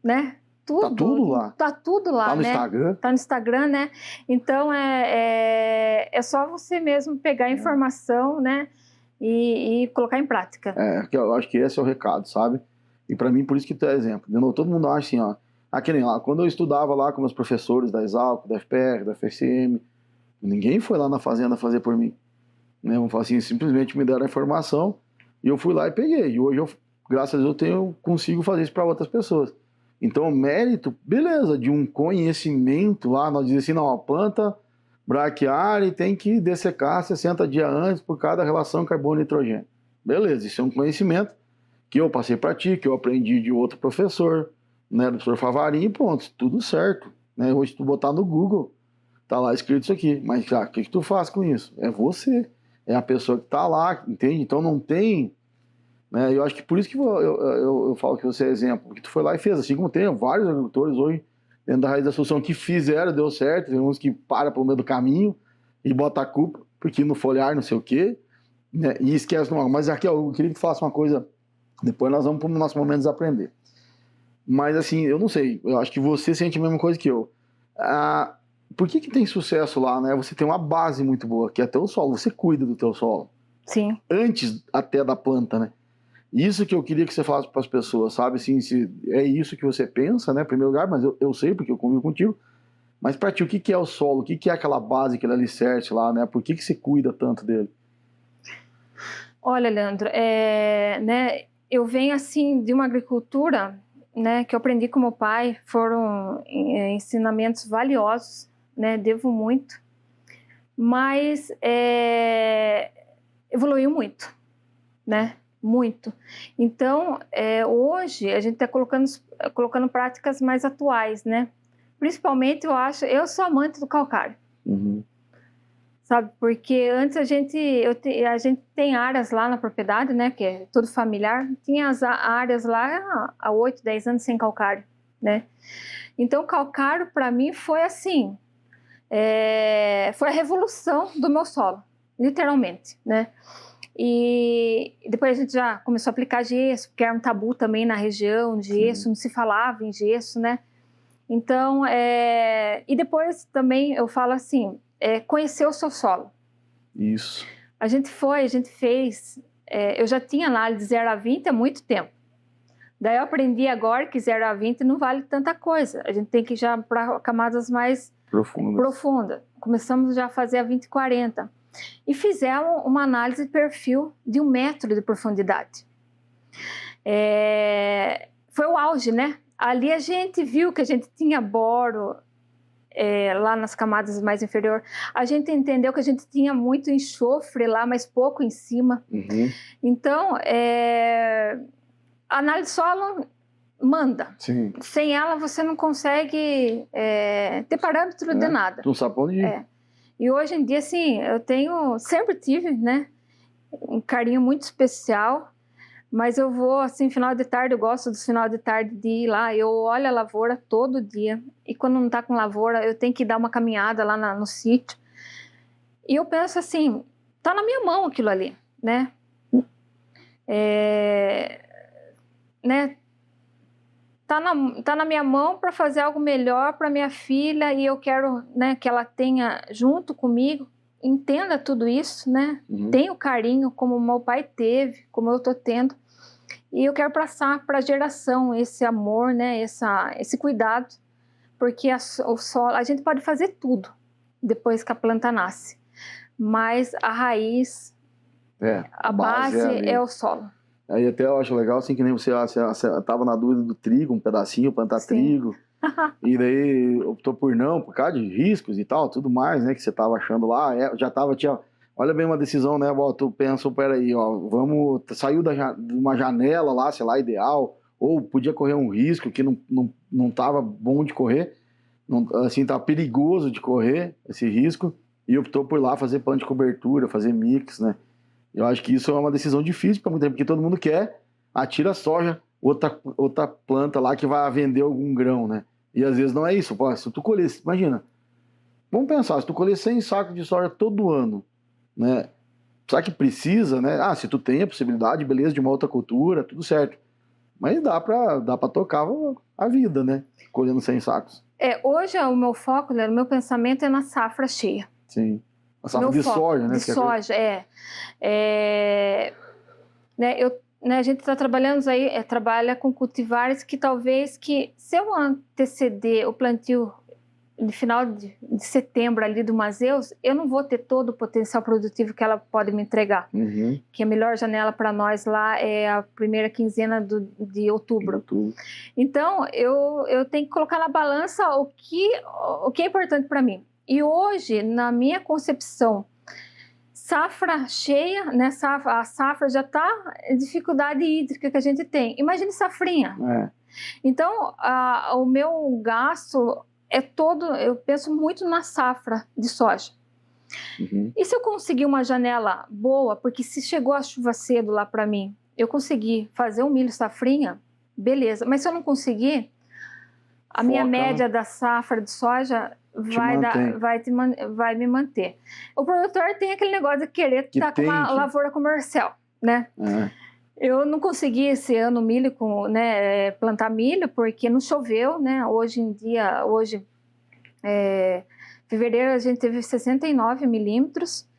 Né? Tudo. Tá tudo lá. Tá tudo lá, tá no né? Instagram. Tá no Instagram, né? Então é só você mesmo pegar a informação, né? E colocar em prática. Eu acho que esse é o recado, sabe? E para mim, por isso que tu é exemplo. De novo, todo mundo acha assim, que nem lá, quando eu estudava lá com meus professores da Exalco, da FPR, da FSM, ninguém foi lá na fazenda fazer por mim. Né? Vamos falar assim, simplesmente me deram a informação e eu fui lá e peguei. E hoje, graças a Deus, eu consigo fazer isso para outras pessoas. Então, o mérito, beleza, de um conhecimento lá, nós dizemos assim, não, a planta braquiária tem que dessecar 60 dias antes por cada relação carbono e nitrogênio. Beleza, isso é um conhecimento que eu passei para ti, que eu aprendi de outro professor, né, do professor Favarin, e pronto, tudo certo. Né? Hoje, tu botar no Google, tá lá escrito isso aqui. Mas, o que tu faz com isso? É você, é a pessoa que tá lá, entende? Então, não tem... Né? Eu acho que por isso que eu falo que você é exemplo, que tu foi lá e fez, assim como tem vários agricultores hoje dentro da Raiz da Solução que fizeram, deu certo, tem uns que param pelo meio do caminho e botam a culpa, porque no folhar não sei o quê, né? E esquece, não, mas aqui eu queria que tu faça uma coisa, depois nós vamos para o nosso momento de aprender. Mas assim, eu não sei, eu acho que você sente a mesma coisa que eu. Por que tem sucesso lá, né? Você tem uma base muito boa, que é teu solo, você cuida do teu solo. Sim. Antes até da planta, né? Isso que eu queria que você falasse para as pessoas, sabe? Assim, se é isso que você pensa, né? Em primeiro lugar, mas eu sei, porque eu convivo contigo. Mas para ti, o que é o solo? O que é aquela base, aquele alicerce lá, né? Por que você cuida tanto dele? Olha, Leandro, né, eu venho, assim, de uma agricultura, né, que eu aprendi com meu pai. Foram ensinamentos valiosos, né? Devo muito. Mas evoluiu muito, né? Muito. Então, hoje a gente está colocando práticas mais atuais, né? Principalmente, eu sou amante do calcário. Sabe? Porque antes a gente tem áreas lá na propriedade, né? Que é tudo familiar. Tinha as áreas lá há 8, 10 anos sem calcário, né? Então, o calcário para mim foi assim, foi a revolução do meu solo, literalmente, né? E depois a gente já começou a aplicar gesso, porque era um tabu também na região, gesso, não se falava em gesso, né? Então, e depois também eu falo assim, conhecer o seu solo. Isso. A gente fez, eu já tinha análise 0 a 20 há muito tempo. Daí eu aprendi agora que 0 a 20 não vale tanta coisa. A gente tem que ir já para camadas mais profundas. Começamos já a fazer a 20 e 40. E fizemos uma análise de perfil de 1 metro de profundidade. Foi o auge, né? Ali a gente viu que a gente tinha boro lá nas camadas mais inferiores. A gente entendeu que a gente tinha muito enxofre lá, mas pouco em cima. Então, a análise solo manda. Sim. Sem ela, você não consegue ter parâmetro de nada. Não sabe onde ir. E hoje em dia, assim, sempre tive, né, um carinho muito especial, mas eu vou, assim, final de tarde, eu gosto do final de tarde de ir lá, eu olho a lavoura todo dia, e quando não tá com lavoura, eu tenho que dar uma caminhada lá no sítio, e eu penso assim, tá na minha mão aquilo ali, né, né, tá na minha mão para fazer algo melhor para minha filha, e eu quero, né, que ela tenha junto comigo, entenda tudo isso, né? Tenha o carinho como o meu pai teve, como eu tô tendo, e eu quero passar para a geração esse amor, né? Esse cuidado, porque o solo, a gente pode fazer tudo depois que a planta nasce, mas a raiz, a base é o solo. Aí até eu acho legal, assim, que nem você tava na dúvida do trigo, um pedacinho, plantar trigo, e daí optou por não, por causa de riscos e tal, tudo mais, né, que você tava achando lá, olha bem uma decisão, né, tu pensou, peraí, saiu de uma janela lá, sei lá, ideal, ou podia correr um risco que não tava bom de correr, assim, tava perigoso de correr esse risco, e optou por lá fazer plano de cobertura, fazer mix, né. Eu acho que isso é uma decisão difícil para muito tempo, porque todo mundo quer, atira a soja, outra planta lá que vai vender algum grão, né? E às vezes não é isso. Pô, se tu colher, imagina, vamos pensar, se tu colher 100 sacos de soja todo ano, né? Será que precisa, né? Ah, se tu tem a possibilidade, beleza, de uma outra cultura, tudo certo. Mas dá pra tocar a vida, né? Colhendo 100 sacos. Hoje o meu foco, né, o meu pensamento é na safra cheia. Sim. A safra de soja, né? De soja, né, a gente está trabalhando aí, trabalha com cultivares que talvez se eu anteceder o plantio no final de setembro ali do Mazeus, eu não vou ter todo o potencial produtivo que ela pode me entregar. Que a melhor janela para nós lá é a primeira quinzena de outubro. Então, eu tenho que colocar na balança o que é importante para mim. E hoje, na minha concepção, safra cheia, né, a safra já está em dificuldade hídrica que a gente tem. Imagine safrinha. Então, o meu gasto é todo, eu penso muito na safra de soja. E se eu conseguir uma janela boa, porque se chegou a chuva cedo lá para mim, eu consegui fazer um milho safrinha, beleza. Mas se eu não conseguir, a minha média da safra de soja vai me manter. O produtor tem aquele negócio de querer estar com uma lavoura comercial, né? Eu não consegui esse ano plantar milho porque não choveu, né? Hoje em dia, fevereiro a gente teve 69 milímetros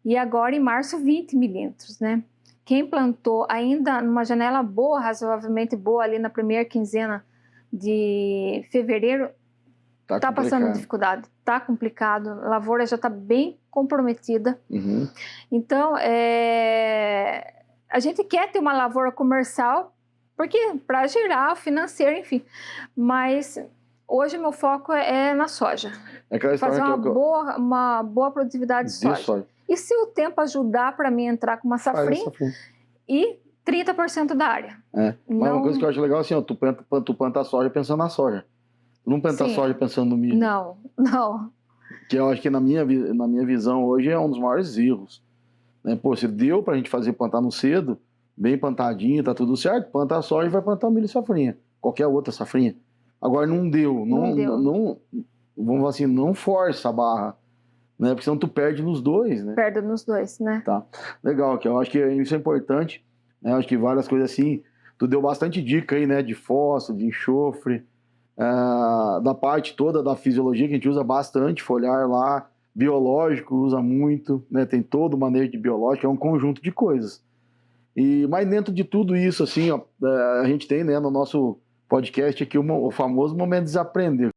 e agora em março 20 milímetros, né? Quem plantou ainda numa janela boa, razoavelmente boa, ali na primeira quinzena de fevereiro, tá passando dificuldade, tá complicado, a lavoura já está bem comprometida. Então, a gente quer ter uma lavoura comercial, porque para gerar financeiro, enfim, mas hoje meu foco é na soja. Fazer uma boa produtividade de soja. E se o tempo ajudar para mim entrar com uma safrinha e 30% da área. Mas uma coisa que eu acho legal assim, tu planta a soja pensando na soja. Tu não planta a soja pensando no milho. Não. Que eu acho que na minha visão hoje é um dos maiores erros. Né? Pô, se deu pra gente plantar no cedo, bem plantadinho, tá tudo certo, planta a soja e vai plantar o milho safrinha. Qualquer outra safrinha. Agora não deu. Não, vamos falar assim, não força a barra. Né? Porque senão tu perde nos dois, né? Perde nos dois, né? Tá. Legal, que eu acho que isso é importante. Né? Eu acho que várias coisas assim, tu deu bastante dica aí, né? De fósforo, de enxofre, da parte toda da fisiologia que a gente usa bastante, foliar lá, biológico usa muito, né? Tem todo o manejo de biológico, é um conjunto de coisas. Mas dentro de tudo isso, assim, ó, a gente tem, né, no nosso podcast aqui o famoso momento de desaprender.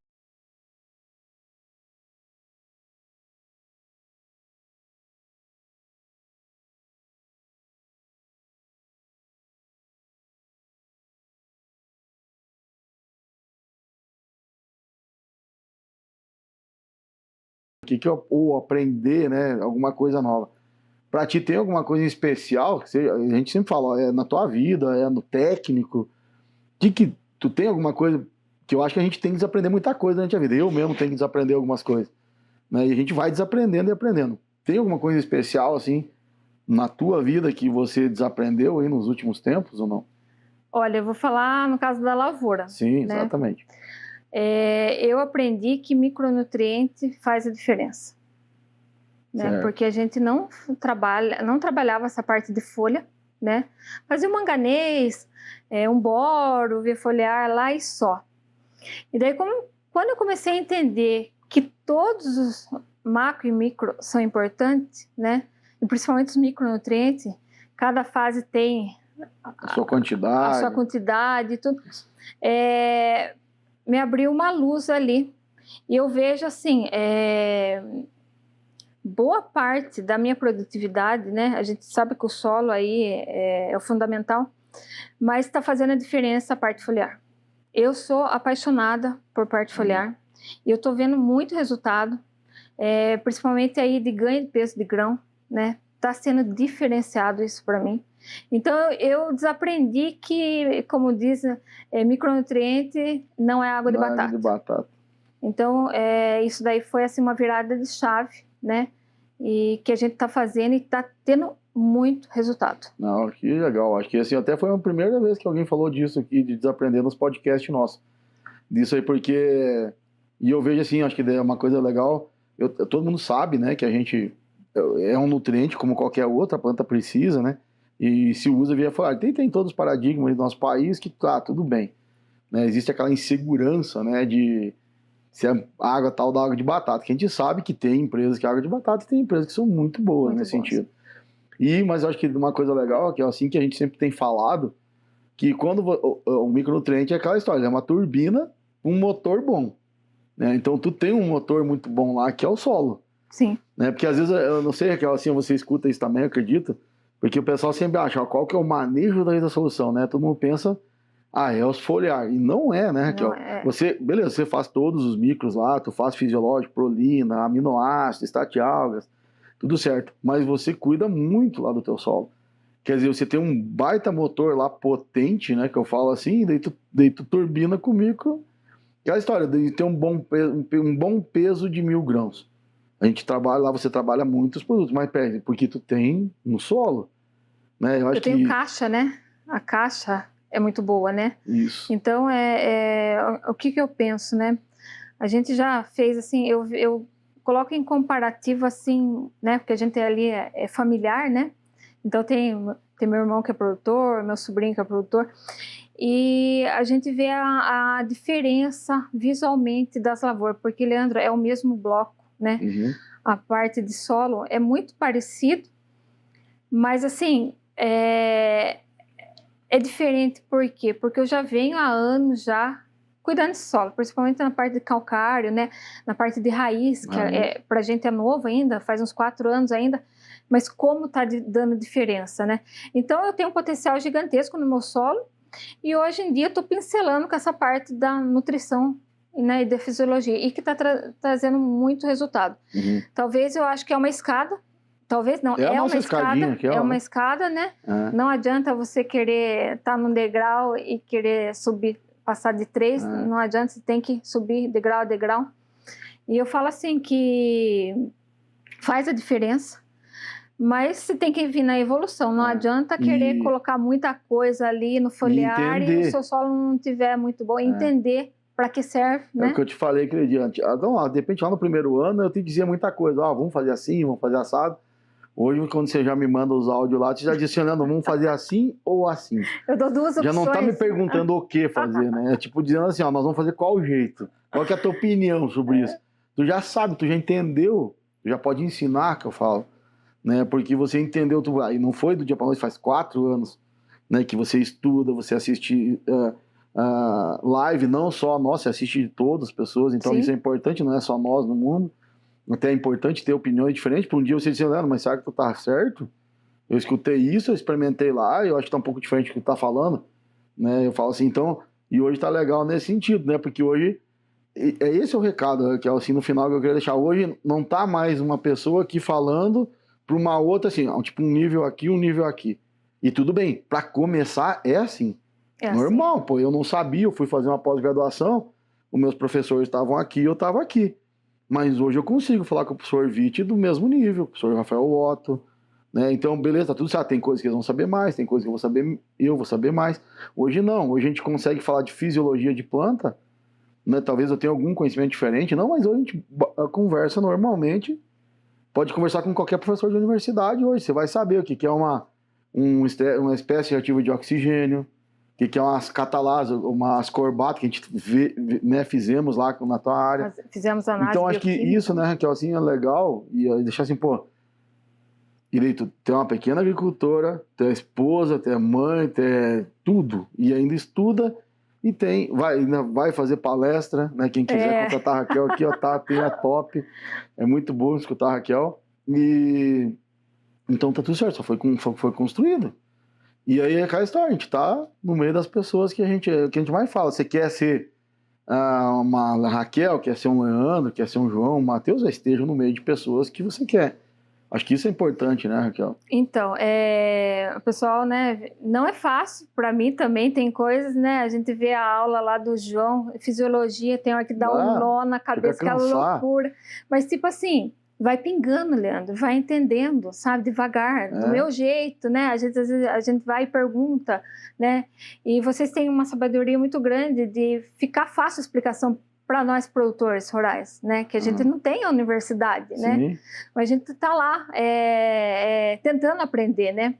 Que ou aprender, né, alguma coisa nova. Para ti tem alguma coisa especial? Que a gente sempre fala, é na tua vida, é no técnico. Que tu tem alguma coisa que eu acho que a gente tem que desaprender muita coisa durante a vida. Eu mesmo tenho que desaprender algumas coisas. né? E a gente vai desaprendendo e aprendendo. Tem alguma coisa especial, assim, na tua vida que você desaprendeu aí nos últimos tempos ou não? Olha, eu vou falar no caso da lavoura. Sim, né? exatamente. Eu aprendi que micronutriente faz a diferença. Né? Porque a gente não trabalhava essa parte de folha, né? Fazia o manganês, um boro, via foliar lá e só. E daí, quando eu comecei a entender que todos os macro e micro são importantes, né? E principalmente os micronutrientes, cada fase tem a sua quantidade e tudo. Me abriu uma luz ali. E eu vejo assim, boa parte da minha produtividade, né? A gente sabe que o solo aí é o fundamental, mas está fazendo a diferença a parte foliar. Eu sou apaixonada por parte foliar e eu estou vendo muito resultado, principalmente aí de ganho de peso de grão, né? Está sendo diferenciado isso para mim. Então eu desaprendi que, como diz, micronutriente não é água de batata. Água de batata. Então isso daí foi assim uma virada de chave, né? E que a gente está fazendo e está tendo muito resultado. Não, que legal. Acho que assim, até foi a primeira vez que alguém falou disso aqui, de desaprender nos podcasts nossos. Disso aí, porque... E eu vejo assim, acho que é uma coisa legal. Todo mundo sabe, né, que a gente é um nutriente como qualquer outra, a planta precisa, né? E se usa via foliar. Tem todos os paradigmas do nosso país que tá tudo bem. Né? Existe aquela insegurança, né, de... se a água tal da água de batata, que a gente sabe que tem empresas que é água de batata e tem empresas que são muito boas nesse sentido. Mas eu acho que uma coisa legal, que é assim que a gente sempre tem falado, que quando o micronutriente é aquela história, é uma turbina, um motor bom. Né? Então tu tem um motor muito bom lá, que é o solo. Sim. Né? Porque às vezes, eu não sei, Raquel, assim, você escuta isso também, eu acredito, porque o pessoal sempre acha, qual que é o manejo da solução, né? Todo mundo pensa... é os foliar. E não é, né, Raquel? Beleza, você faz todos os micros lá, tu faz fisiológico, prolina, aminoácidos, estatialgas, tudo certo. Mas você cuida muito lá do teu solo. Quer dizer, você tem um baita motor lá potente, né, que eu falo assim, daí tu turbina com o micro. Aquela história de ter um bom peso de 1.000 grãos. A gente trabalha lá, você trabalha muitos produtos, mas perde, porque tu tem no solo. Né? Eu tenho caixa, né? A caixa... é muito boa, né? Isso. Então, o que eu penso, né? A gente já fez, assim, eu coloco em comparativo, assim, né? Porque a gente ali é familiar, né? Então, tem meu irmão que é produtor, meu sobrinho que é produtor, e a gente vê a diferença visualmente das lavouras, porque, Leandro, é o mesmo bloco, né? Uhum. A parte de solo é muito parecido, mas, assim, é diferente, por quê? Porque eu já venho há anos já cuidando de solo, principalmente na parte de calcário, né? Na parte de raiz, que pra gente é novo ainda, faz uns 4 anos ainda, mas como tá dando diferença, né? Então eu tenho um potencial gigantesco no meu solo e hoje em dia eu tô pincelando com essa parte da nutrição, né, e da fisiologia, e que tá trazendo muito resultado. Uhum. Talvez eu acho que é uma escada. Talvez não, é uma escada, aqui, é uma escada, né? Não adianta você querer estar num degrau e querer subir, passar de 3, não adianta, você tem que subir degrau a degrau. E eu falo assim que faz a diferença, mas você tem que vir na evolução, não adianta querer colocar muita coisa ali no foliar e o seu solo não estiver muito bom, entender para que serve, né? É o que eu te falei aquele dia. De repente, lá no primeiro ano, eu te dizia muita coisa. Vamos fazer assim, vamos fazer assado. Hoje, quando você já me manda os áudios lá, você já disse, Leandro, vamos fazer assim ou assim. Eu dou 2 opções. Já não tá me perguntando o que fazer, né? É tipo dizendo assim, nós vamos fazer qual jeito. Qual que é a tua opinião sobre isso? Tu já sabe, tu já entendeu, tu já pode ensinar, que eu falo. Né? Porque você entendeu, e não foi do dia para noite, faz 4 anos, né, que você estuda, você assiste... live, não só a nossa, você assiste de todas as pessoas, então isso é importante, não é só nós no mundo, até é importante ter opiniões diferentes. Por um dia você diz, Leandro, mas será que tu tá certo? Eu escutei isso, eu experimentei lá, eu acho que tá um pouco diferente do que tu tá falando, né? Eu falo assim, então, e hoje tá legal nesse sentido, né? Porque hoje, esse é o recado, que é assim, no final que eu queria deixar, hoje não tá mais uma pessoa aqui falando para uma outra, assim, tipo um nível aqui, um nível aqui, e tudo bem, para começar é assim. Normal, assim. Eu não sabia, eu fui fazer uma pós-graduação, os meus professores estavam aqui, eu estava aqui. Mas hoje eu consigo falar com o professor Vitti do mesmo nível, o professor Rafael Otto, né? Então, beleza, tá tudo certo. Tem coisas que eles vão saber mais, tem coisas que eu vou saber mais. Hoje não, hoje a gente consegue falar de fisiologia de planta, né? Talvez eu tenha algum conhecimento diferente, não, mas hoje a gente conversa normalmente, pode conversar com qualquer professor de universidade hoje, você vai saber o que é uma espécie reativa de oxigênio, o que é umas catalases, uma ascorbato, que a gente né, fizemos lá na tua área. Fizemos análise. Então, acho que isso, né, Raquel, assim, é legal, e deixar assim, pô, direito, tem uma pequena agricultora, tem esposa, tem mãe, tem tudo, e ainda estuda, e ainda vai fazer palestra, né, quem quiser contratar a Raquel aqui, ó, tem a top, é muito bom escutar a Raquel, e então tá tudo certo, só foi construído. E aí é aquela história, a gente tá no meio das pessoas que a gente mais fala. Você quer ser uma Raquel, quer ser um Leandro, quer ser um João, um Matheus, esteja no meio de pessoas que você quer. Acho que isso é importante, né, Raquel? Então, o pessoal, né, não é fácil, para mim também tem coisas, né, a gente vê a aula lá do João, fisiologia, tem hora que dá um nó na cabeça, que é loucura, mas tipo assim, vai pingando, Leandro, vai entendendo, sabe, devagar, do meu jeito, né, às vezes a gente vai e pergunta, né, e vocês têm uma sabedoria muito grande de ficar fácil a explicação para nós produtores rurais, né, que a gente não tem a universidade, né, mas a gente está lá tentando aprender, né,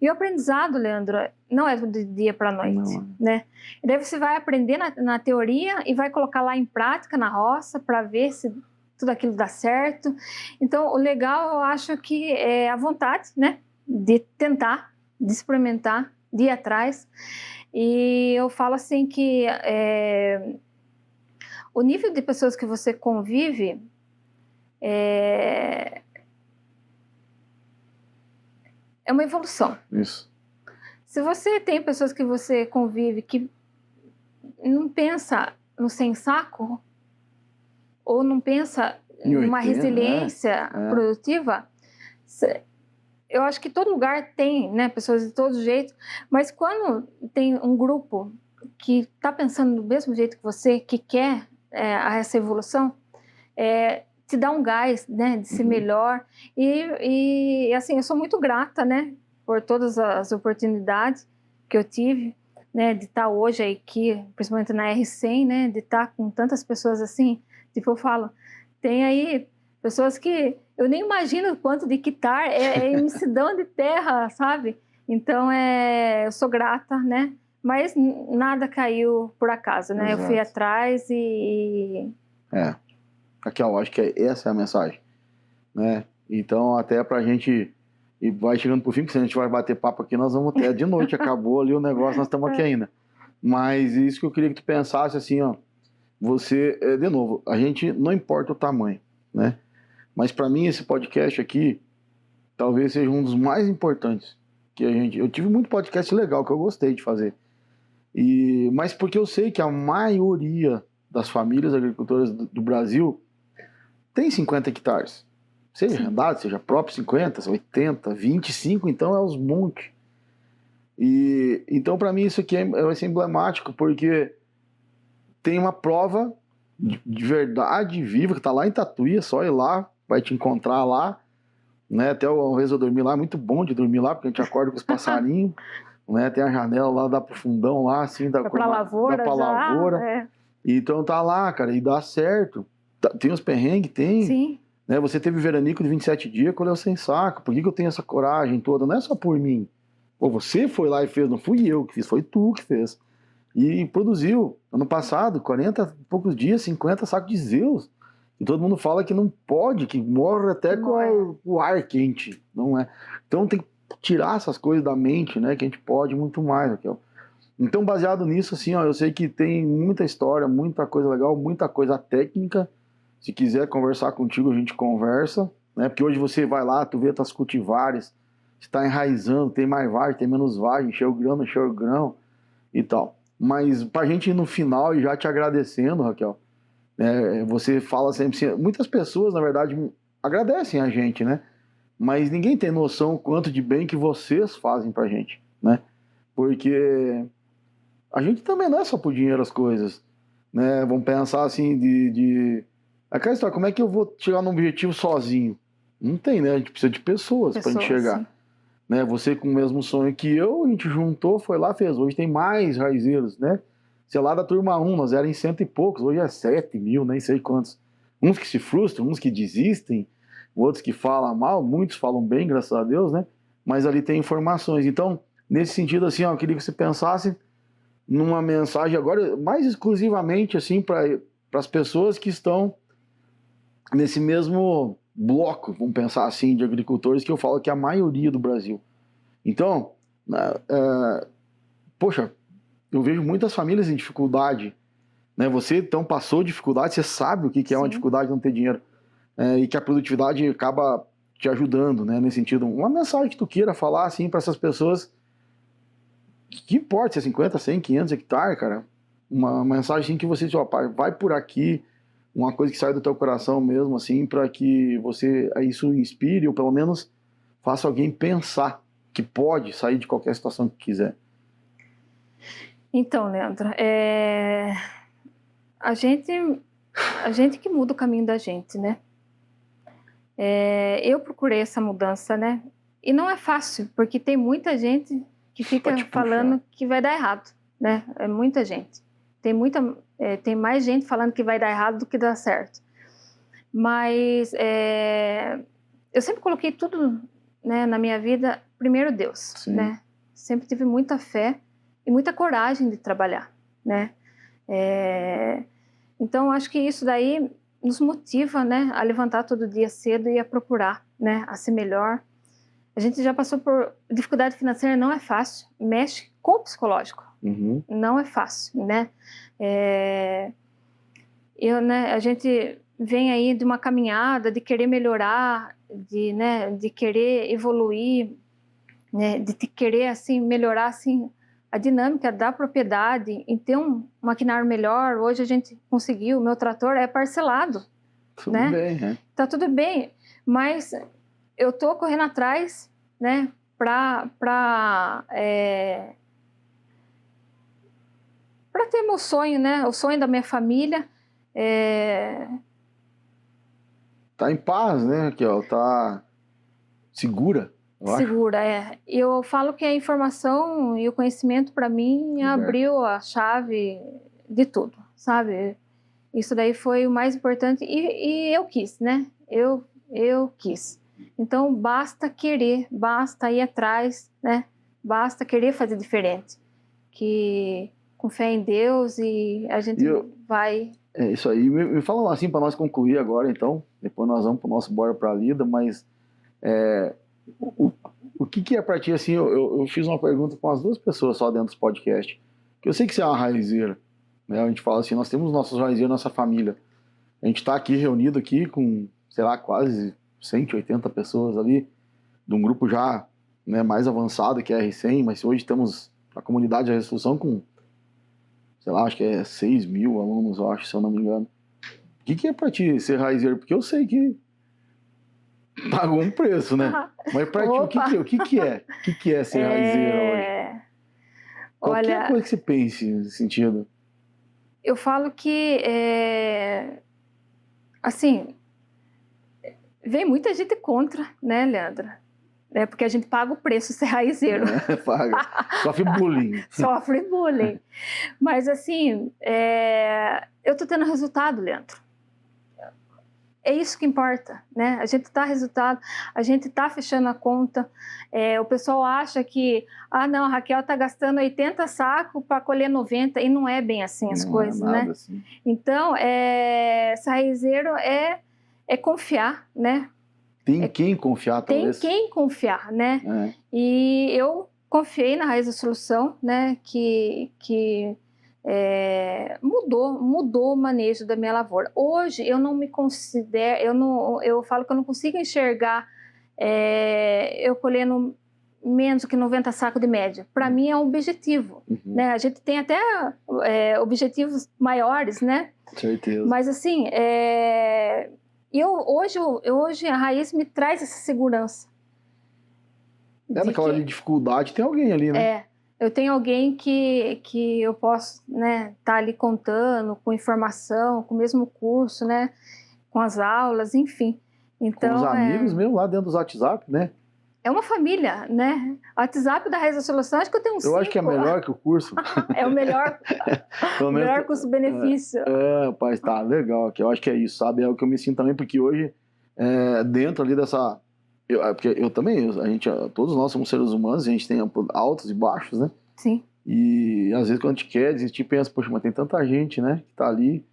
e o aprendizado, Leandro, não é do dia para a noite, né, e daí você vai aprender na teoria e vai colocar lá em prática na roça para ver se tudo aquilo dá certo. Então, o legal, eu acho que é a vontade, né, de tentar, de experimentar, de ir atrás, e eu falo assim que o nível de pessoas que você convive é uma evolução. Isso. Se você tem pessoas que você convive que não pensa no sem saco, ou não pensa numa resiliência produtiva, eu acho que todo lugar tem, né, pessoas de todo jeito, mas quando tem um grupo que está pensando do mesmo jeito que você, que quer essa evolução, te dá um gás, né, de ser melhor, e assim, eu sou muito grata, né, por todas as oportunidades que eu tive, né, de estar hoje aqui, principalmente na R100, né, de estar com tantas pessoas assim, tipo, eu falo, tem aí pessoas que eu nem imagino o quanto de hectare é imensidão de terra, sabe? Então, eu sou grata, né? Mas nada caiu por acaso, né? Exato. Eu fui atrás e... Raquel, acho que essa é a mensagem, né? Então, até pra gente... E vai chegando pro fim, porque se a gente vai bater papo aqui, nós vamos ter de noite, acabou ali o negócio, nós estamos aqui ainda. Mas isso que eu queria que tu pensasse assim, ó, você, de novo, a gente não importa o tamanho, né? Mas para mim esse podcast aqui talvez seja um dos mais importantes que eu tive muito podcast legal que eu gostei de fazer. Mas porque eu sei que a maioria das famílias agricultoras do Brasil tem 50 hectares. Seja arrendado, seja próprio 50, 80, 25, então é os montes. Então para mim isso aqui vai ser emblemático porque tem uma prova de verdade viva que tá lá em Tatuí, é só ir lá, vai te encontrar lá, né? Até uma vez eu dormi lá, é muito bom de dormir lá, porque a gente acorda com os passarinhos, né? Tem a janela lá, dá pro fundão lá, assim, dá pra lavoura, dá pra lavoura. Então tá lá, cara, e dá certo. Tem os perrengues, tem. Sim. Né? Você teve veranico de 27 dias, colheu sem saco. Por que eu tenho essa coragem toda? Não é só por mim. Pô, você foi lá e fez, não fui eu que fiz, foi tu que fez. E produziu, ano passado, 40 e poucos dias, 50 sacos de Zeus. E todo mundo fala que não pode, que morre até com o ar quente. Não é. Então tem que tirar essas coisas da mente, né? Que a gente pode muito mais, Raquel. Então, baseado nisso, assim, ó, eu sei que tem muita história, muita coisa legal, muita coisa técnica. Se quiser conversar contigo, a gente conversa, né? Porque hoje você vai lá, tu vê as cultivares, está enraizando, tem mais vagem, tem menos vagem, encheu o grão e tal. Mas pra gente ir no final e já te agradecendo, Raquel, você fala sempre assim, muitas pessoas, na verdade, agradecem a gente, né? Mas ninguém tem noção quanto de bem que vocês fazem pra gente, né? Porque a gente também não é só por dinheiro as coisas, né? Vamos pensar assim, Aquela história, como é que eu vou chegar num objetivo sozinho? Não tem, né? A gente precisa de pessoas pra gente chegar. Sim. Né? Você com o mesmo sonho que eu, a gente juntou, foi lá, fez. Hoje tem mais raizeiros, né? Sei lá, da turma 1, nós éramos em 100 e poucos, hoje é 7 mil, nem sei quantos. Uns que se frustram, uns que desistem, outros que falam mal, muitos falam bem, graças a Deus, né? Mas ali tem informações. Então, nesse sentido, assim, ó, eu queria que você pensasse numa mensagem agora, mais exclusivamente, assim, para as pessoas que estão nesse mesmo bloco, vamos pensar assim, de agricultores, que eu falo que é a maioria do Brasil. Então, poxa, eu vejo muitas famílias em dificuldade, né? Você, então, passou dificuldade, você sabe o que é uma dificuldade de não ter dinheiro, e que a produtividade acaba te ajudando, né? Nesse sentido, uma mensagem que tu queira falar, assim, para essas pessoas, que importa se é 50, 100, 500 hectares, cara, uma mensagem assim que você diz, ó, pai, vai por aqui, uma coisa que sai do teu coração mesmo, assim, para que você, isso inspire, ou pelo menos faça alguém pensar que pode sair de qualquer situação que quiser. Então, Leandro, a gente que muda o caminho da gente, né? Eu procurei essa mudança, né? E não é fácil, porque tem muita gente que fica falando que vai dar errado, né? É muita gente. Tem mais gente falando que vai dar errado do que dar certo. Mas eu sempre coloquei tudo, né, na minha vida, primeiro Deus, né? Sempre tive muita fé e muita coragem de trabalhar, né? Então, acho que isso daí nos motiva, né, a levantar todo dia cedo e a procurar, né, a ser melhor. A gente já passou por dificuldade financeira, não é fácil, mexe com o psicológico, não é fácil, né? A gente vem aí de uma caminhada, de querer melhorar, de querer evoluir, né, de querer assim melhorar assim a dinâmica da propriedade, em ter um maquinário melhor. Hoje a gente conseguiu, o meu trator é parcelado. Tudo né? bem, né? Tá tudo bem, mas eu tô correndo atrás, né, para ter meu sonho, né, o sonho da minha família. Tá em paz, né, Raquel? Tá segura. Segura, Eu falo que a informação e o conhecimento, para mim, abriu a chave de tudo, sabe? Isso daí foi o mais importante e eu quis, né? Eu quis. Então, basta querer, basta ir atrás, né? Basta querer fazer diferente. Que com fé em Deus e a gente vai... É isso aí. Me fala assim, para nós concluir agora, então. Depois nós vamos para o nosso Bora para a Lida, mas... O que é para ti, assim, eu fiz uma pergunta com as duas pessoas só dentro do podcast, que eu sei que você é uma raizeira, né? A gente fala assim, nós temos nossos raizeiros, nossa família, a gente está aqui reunido aqui com, sei lá, quase 180 pessoas ali, de um grupo já, né, mais avançado que é a R100, mas hoje temos a comunidade da Resolução com, sei lá, acho que é 6 mil alunos, eu acho, se eu não me engano. O que é para ti ser raizeiro? Porque eu sei que pagou um preço, né? Mas pra ti, o que é? O que é ser raizeiro hoje? Qualquer coisa que você pense nesse sentido. Eu falo que, assim, vem muita gente contra, né, Leandro? Porque a gente paga o preço ser raizeiro. Paga. Sofre bullying. Sofre bullying. Mas, assim, eu tô tendo resultado, Leandro. É isso que importa, né? A gente tá resultado, a gente tá fechando a conta. O pessoal acha que, não, a Raquel tá gastando 80 sacos para colher 90, e não é bem assim as coisas, né? Assim. Então, ser raizeiro é confiar, né? Tem quem confiar, talvez. Tem quem confiar, né? E eu confiei na Raiz da Solução, né? Que mudou o manejo da minha lavoura. Hoje eu não me considero, eu falo que eu não consigo enxergar eu colhendo menos do que 90 sacos de média. Para mim é um objetivo, né? A gente tem até objetivos maiores, né? Certeza. Mas assim, hoje a Raiz me traz essa segurança. Naquela dificuldade tem alguém ali, né? Eu tenho alguém que eu posso, né, tá ali contando, com informação, com o mesmo curso, né? com as aulas, enfim. Então, com os amigos mesmo lá dentro do WhatsApp, né? É uma família, né? O WhatsApp da Raiz da Solução, acho que eu tenho uns 5. Eu acho que é melhor que o curso. É o melhor, Pelo menos, melhor custo-benefício. rapaz, tá legal aqui. Eu acho que é isso, sabe? É o que eu me sinto também, porque hoje, dentro ali dessa... porque eu também, todos nós somos seres humanos, a gente tem altos e baixos, né? Sim. E às vezes quando a gente quer desistir, pensa, poxa, mas tem tanta gente, né? Que tá ali.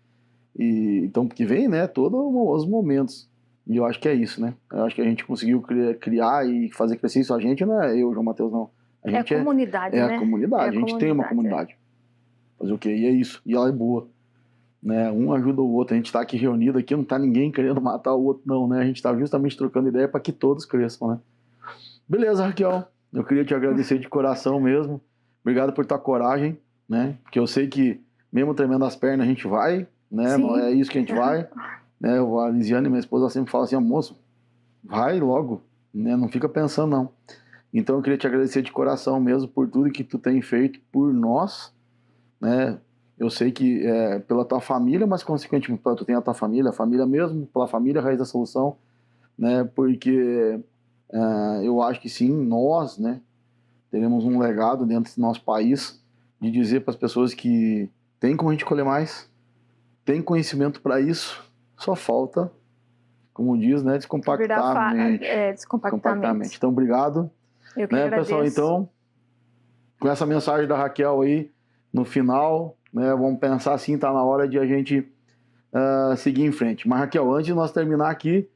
Então, porque vem, né? Todos os momentos. E eu acho que é isso, né? Eu acho que a gente conseguiu criar e fazer crescer isso. A gente não é eu, João Matheus, não. A gente é a comunidade, né? a comunidade. A gente tem uma comunidade. Fazer o quê? E é isso. E ela é boa. Né? Um ajuda o outro. A gente tá aqui reunido aqui, não tá ninguém querendo matar o outro, não, né? A gente tá justamente trocando ideia para que todos cresçam, né? Beleza, Raquel. Eu queria te agradecer de coração mesmo. Obrigado por tua coragem, né? Porque eu sei que, mesmo tremendo as pernas, a gente vai, né? Não é isso que a gente vai. Né? A Lisiane, minha esposa, sempre fala assim, moço, vai logo, né? Não fica pensando, não. Então eu queria te agradecer de coração mesmo por tudo que tu tem feito por nós, né? Eu sei que pela tua família, mas consequentemente tu tem a tua família, a família mesmo, pela família Raiz da Solução, né? Porque eu acho que sim, nós, né? Teremos um legado dentro do nosso país de dizer para as pessoas que tem como a gente colher mais, tem conhecimento para isso, só falta, como diz, né, descompactamente. Descompactamente. Então, obrigado. Eu que agradeço. Pessoal, então, com essa mensagem da Raquel aí, no final, né, vamos pensar assim, tá na hora de a gente seguir em frente. Mas, Raquel, antes de nós terminar aqui,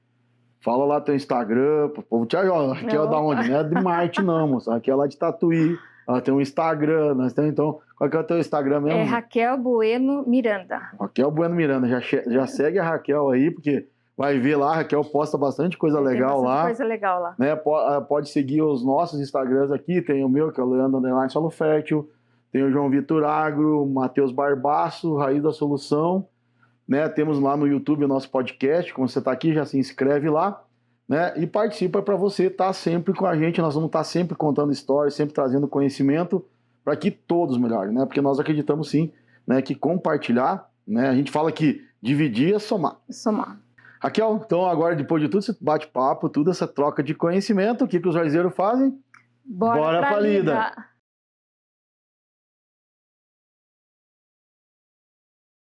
fala lá teu Instagram, pro povo te ajudar. Raquel é da onde? Não é de Marte, não, moça. Raquel é lá de Tatuí. Ela tem um Instagram, nós temos, então, qual que é o teu Instagram mesmo? É Raquel Bueno Miranda. Raquel Bueno Miranda, já segue a Raquel aí, porque vai ver lá, a Raquel posta bastante coisa legal lá. Coisa legal lá. Né? Pode seguir os nossos Instagrams aqui, tem o meu, que é o Leandro Underline Solo Fértil, tem o João Vitor Agro, Matheus Barbaço, Raiz da Solução, né? Temos lá no YouTube o nosso podcast, como você está aqui, já se inscreve lá. Né? E participa para você estar sempre com a gente, nós vamos estar sempre contando histórias, sempre trazendo conhecimento para que todos melhorem, né? Porque nós acreditamos sim, né, que compartilhar, né? A gente fala que dividir é somar. Somar. Raquel, então agora depois de tudo esse bate-papo, toda essa troca de conhecimento, o que os raizeiros fazem? Bora pra lida!